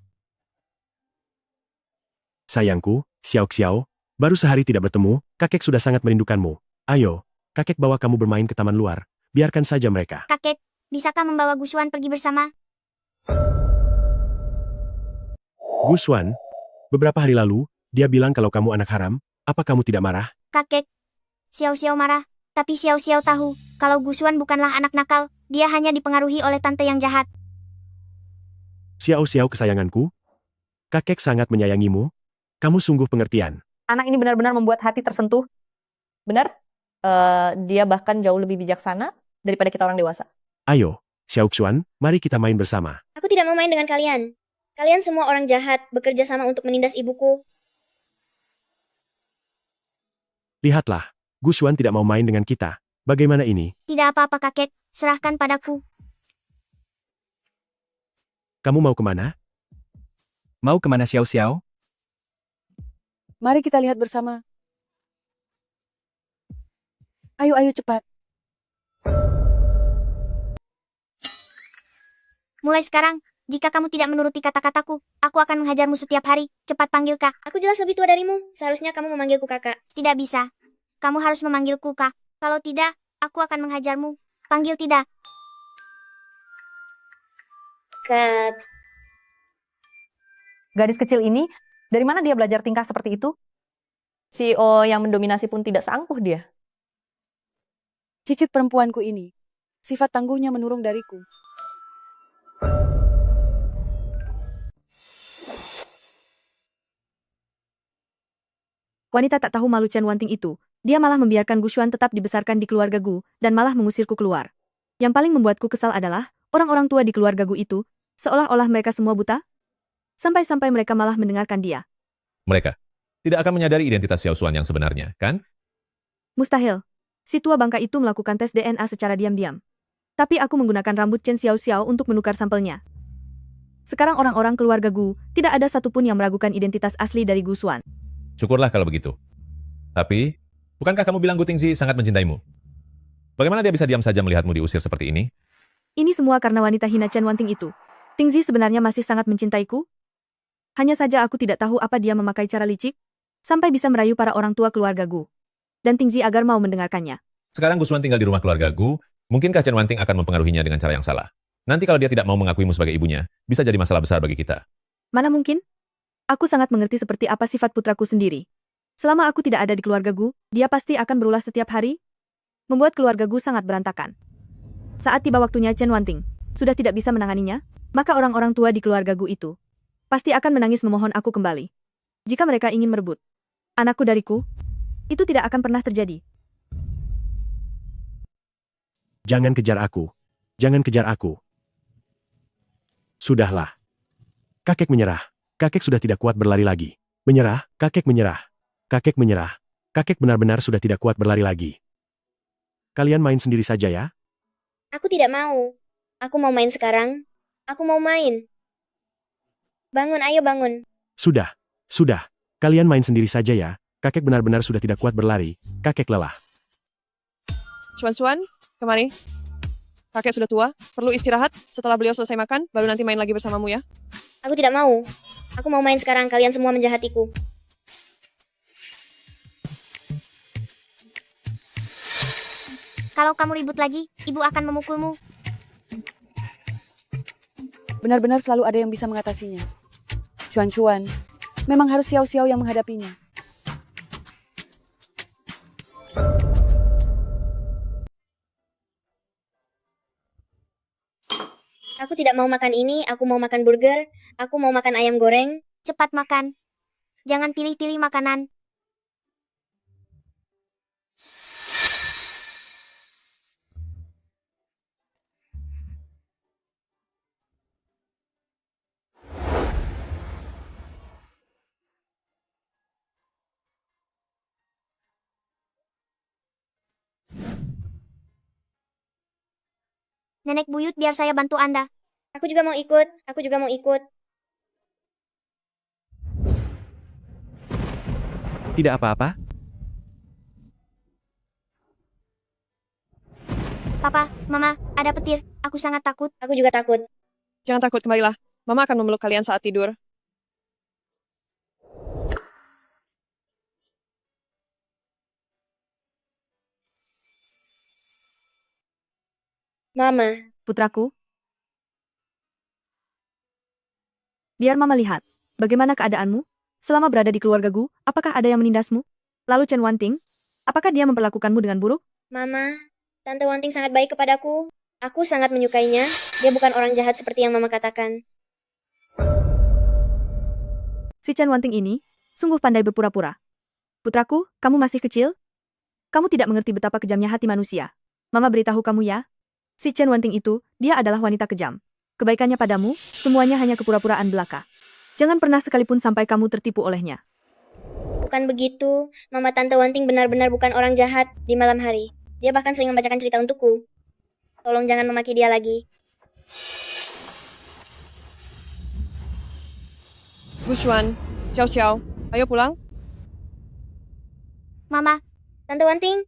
Sayangku, Xiao Xiao, baru sehari tidak bertemu, kakek sudah sangat merindukanmu. Ayo, kakek bawa kamu bermain ke taman luar. Biarkan saja mereka. Kakek, bisakah membawa Gusuan pergi bersama? Gusuan, beberapa hari lalu, dia bilang kalau kamu anak haram. Apa kamu tidak marah? Kakek, Xiao Xiao marah. Tapi Xiao Xiao tahu, kalau Gusuan bukanlah anak nakal, dia hanya dipengaruhi oleh tante yang jahat. Xiao Xiao kesayanganku, kakek sangat menyayangimu. Kamu sungguh pengertian. Anak ini benar-benar membuat hati tersentuh. Benar? Dia bahkan jauh lebih bijaksana daripada kita orang dewasa. Ayo, Xiaoxuan, mari kita main bersama. Aku tidak mau main dengan kalian. Kalian semua orang jahat, bekerja sama untuk menindas ibuku. Lihatlah, Gu Xuan tidak mau main dengan kita. Bagaimana ini? Tidak apa-apa kakek, serahkan padaku. Kamu mau kemana? Mau kemana Xiao Xiao? Mari kita lihat bersama. Ayo cepat. Mulai sekarang, jika kamu tidak menuruti kata-kataku, aku akan menghajarmu setiap hari. Cepat panggil Kak. Aku jelas lebih tua darimu. Seharusnya kamu memanggilku kakak. Tidak bisa. Kamu harus memanggilku Kak. Kalau tidak, aku akan menghajarmu. Panggil tidak. Kak. Gadis kecil ini, dari mana dia belajar tingkah seperti itu? CEO yang mendominasi pun tidak seangkuh dia. Cicit perempuanku ini. Sifat tangguhnya menurung dariku. Wanita tak tahu malu Chen Wanting itu. Dia malah membiarkan Gu Xuan tetap dibesarkan di keluarga Gu, dan malah mengusirku keluar. Yang paling membuatku kesal adalah, orang-orang tua di keluarga Gu itu, seolah-olah mereka semua buta. Sampai-sampai mereka malah mendengarkan dia. Mereka tidak akan menyadari identitas Xiaoxuan yang sebenarnya, kan? Mustahil. Si tua bangka itu melakukan tes DNA secara diam-diam. Tapi aku menggunakan rambut Chen Xiao untuk menukar sampelnya. Sekarang orang-orang keluarga Gu, tidak ada satupun yang meragukan identitas asli dari Gu Xuan. Syukurlah kalau begitu. Tapi, bukankah kamu bilang Gu Tingzi sangat mencintaimu? Bagaimana dia bisa diam saja melihatmu diusir seperti ini? Ini semua karena wanita hina Chen Wanting itu. Tingzi sebenarnya masih sangat mencintaiku. Hanya saja aku tidak tahu apa dia memakai cara licik, sampai bisa merayu para orang tua keluarga Gu. Dan Tingzi agar mau mendengarkannya. Sekarang Gu Xuan tinggal di rumah keluarga Gu, mungkinkah Chen Wanting akan mempengaruhinya dengan cara yang salah? Nanti kalau dia tidak mau mengakuimu sebagai ibunya, bisa jadi masalah besar bagi kita. Mana mungkin? Aku sangat mengerti seperti apa sifat putraku sendiri. Selama aku tidak ada di keluarga Gu, dia pasti akan berulah setiap hari, membuat keluarga Gu sangat berantakan. Saat tiba waktunya Chen Wanting sudah tidak bisa menanganinya, maka orang-orang tua di keluarga Gu itu pasti akan menangis memohon aku kembali. Jika mereka ingin merebut anakku dariku, itu tidak akan pernah terjadi. Jangan kejar aku. Jangan kejar aku. Sudahlah. Kakek menyerah. Kakek sudah tidak kuat berlari lagi. Menyerah, kakek menyerah. Kakek menyerah. Kakek benar-benar sudah tidak kuat berlari lagi. Kalian main sendiri saja ya. Aku tidak mau. Aku mau main sekarang. Aku mau main. Bangun, ayo bangun. Sudah. Kalian main sendiri saja ya. Kakek benar-benar sudah tidak kuat berlari. Kakek lelah. Xuan, kemari. Kakek sudah tua, perlu istirahat. Setelah beliau selesai makan, baru nanti main lagi bersamamu ya. Aku tidak mau. Aku mau main sekarang, kalian semua menjahatiku. Kalau kamu ribut lagi, ibu akan memukulmu. Benar-benar selalu ada yang bisa mengatasinya. Xuan, memang harus Xiao yang menghadapinya. Aku tidak mau makan ini, aku mau makan burger, aku mau makan ayam goreng. Cepat makan. Jangan pilih-pilih makanan. Nenek buyut, biar saya bantu Anda. Aku juga mau ikut, aku juga mau ikut. Tidak apa-apa. Papa, Mama, ada petir. Aku sangat takut. Aku juga takut. Jangan takut, kembalilah. Mama akan memeluk kalian saat tidur. Mama. Putraku. Biar Mama lihat. Bagaimana keadaanmu? Selama berada di keluarga Gu, apakah ada yang menindasmu? Lalu Chen Wanting, apakah dia memperlakukanmu dengan buruk? Mama, Tante Wanting sangat baik kepadaku. Aku sangat menyukainya. Dia bukan orang jahat seperti yang Mama katakan. Si Chen Wanting ini, sungguh pandai berpura-pura. Putraku, kamu masih kecil? Kamu tidak mengerti betapa kejamnya hati manusia. Mama beritahu kamu ya. Si Chen Wanting itu, dia adalah wanita kejam. Kebaikannya padamu, semuanya hanya kepura-puraan belaka. Jangan pernah sekalipun sampai kamu tertipu olehnya. Bukan begitu, Mama Tante Wanting benar-benar bukan orang jahat di malam hari. Dia bahkan sering membacakan cerita untukku. Tolong jangan memaki dia lagi. Gu Xuan, Xiao Xiao, ayo pulang. Mama, Tante Wanting.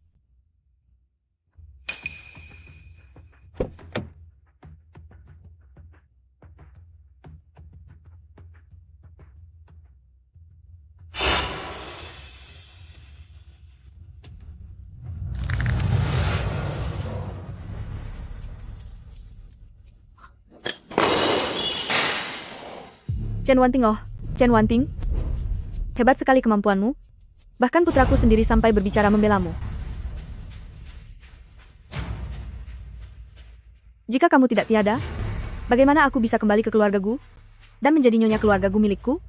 Chen Wanting, oh, Chen Wanting. Hebat sekali kemampuanmu. Bahkan putraku sendiri sampai berbicara membelamu. Jika kamu tidak tiada, bagaimana aku bisa kembali ke keluarga Gu dan menjadi nyonya keluarga Gu milikku?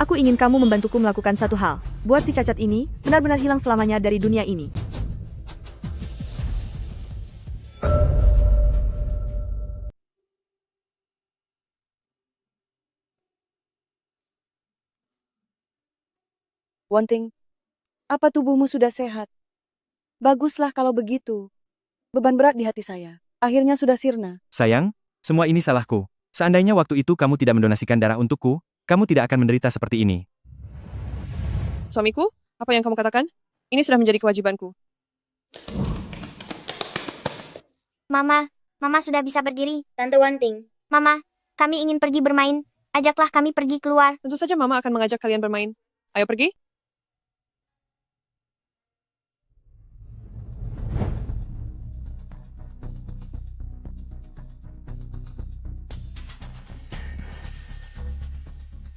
Aku ingin kamu membantuku melakukan satu hal. Buat si cacat ini benar-benar hilang selamanya dari dunia ini. Wanting, apa tubuhmu sudah sehat? Baguslah kalau begitu. Beban berat di hati saya. Akhirnya sudah sirna. Sayang, semua ini salahku. Seandainya waktu itu kamu tidak mendonasikan darah untukku, kamu tidak akan menderita seperti ini. Suamiku, apa yang kamu katakan? Ini sudah menjadi kewajibanku. Mama sudah bisa berdiri. Tante Wanting. Mama, kami ingin pergi bermain. Ajaklah kami pergi keluar. Tentu saja Mama akan mengajak kalian bermain. Ayo pergi.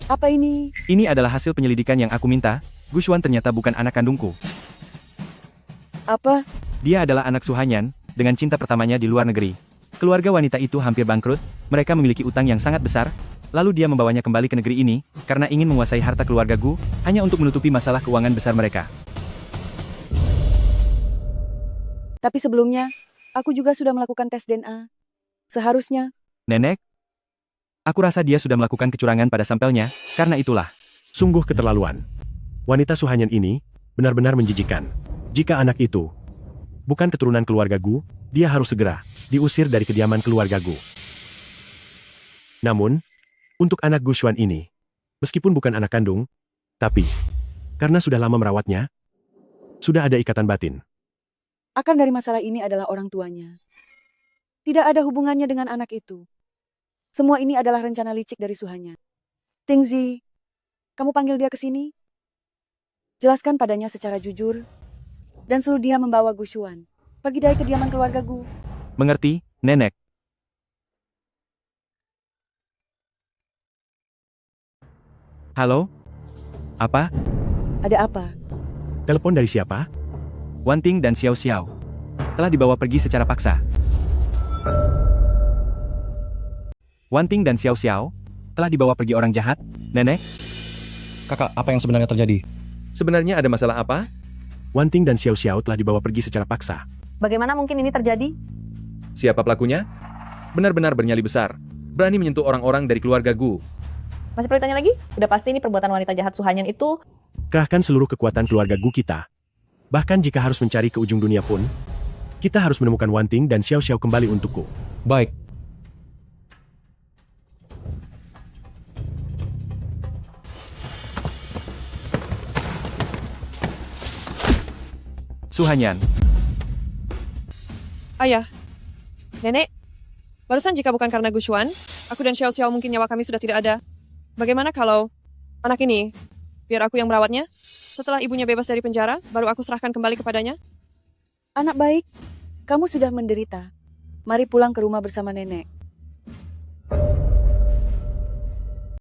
Apa ini? Ini adalah hasil penyelidikan yang aku minta. Gu Xuan ternyata bukan anak kandungku. Apa? Dia adalah anak Su Hanyan, dengan cinta pertamanya di luar negeri. Keluarga wanita itu hampir bangkrut, mereka memiliki utang yang sangat besar, lalu dia membawanya kembali ke negeri ini, karena ingin menguasai harta keluarga Gu, hanya untuk menutupi masalah keuangan besar mereka. Tapi sebelumnya, aku juga sudah melakukan tes DNA. Seharusnya, Nenek, aku rasa dia sudah melakukan kecurangan pada sampelnya, karena itulah. Sungguh keterlaluan. Wanita Su Hanyan ini benar-benar menjijikan. Jika anak itu bukan keturunan keluarga Gu, dia harus segera diusir dari kediaman keluarga Gu. Namun, untuk anak Gu Xuan ini, meskipun bukan anak kandung, tapi karena sudah lama merawatnya, sudah ada ikatan batin. akar dari masalah ini adalah orang tuanya. Tidak ada hubungannya dengan anak itu. Semua ini adalah rencana licik dari Su Hanyan. Tingzi, kamu panggil dia ke sini? Jelaskan padanya secara jujur, dan suruh dia membawa Gu Xuan pergi dari kediaman keluarga Gu. Mengerti, Nenek? Halo? Apa? Ada apa? Telepon dari siapa? Wanting dan Xiao Xiao telah dibawa pergi secara paksa. Wanting dan Xiao Xiao telah dibawa pergi orang jahat, Nenek? Kakak, apa yang sebenarnya terjadi? Sebenarnya ada masalah apa? Wanting dan Xiao Xiao telah dibawa pergi secara paksa. Bagaimana mungkin ini terjadi? Siapa pelakunya? Benar-benar bernyali besar. Berani menyentuh orang-orang dari keluarga Gu. Masih perlu tanya lagi? Udah pasti ini perbuatan wanita jahat Su Hanyan itu. Kerahkan seluruh kekuatan keluarga Gu kita. Bahkan jika harus mencari ke ujung dunia pun, kita harus menemukan Wanting dan Xiao Xiao kembali untukku. Baik. Su Hanyan. Ayah. Nenek. Barusan jika bukan karena Gu Xuan, aku dan Xiao Xiao mungkin nyawa kami sudah tidak ada. Bagaimana kalau anak ini, biar aku yang merawatnya? Setelah ibunya bebas dari penjara, baru aku serahkan kembali kepadanya? Anak baik, kamu sudah menderita. Mari pulang ke rumah bersama nenek.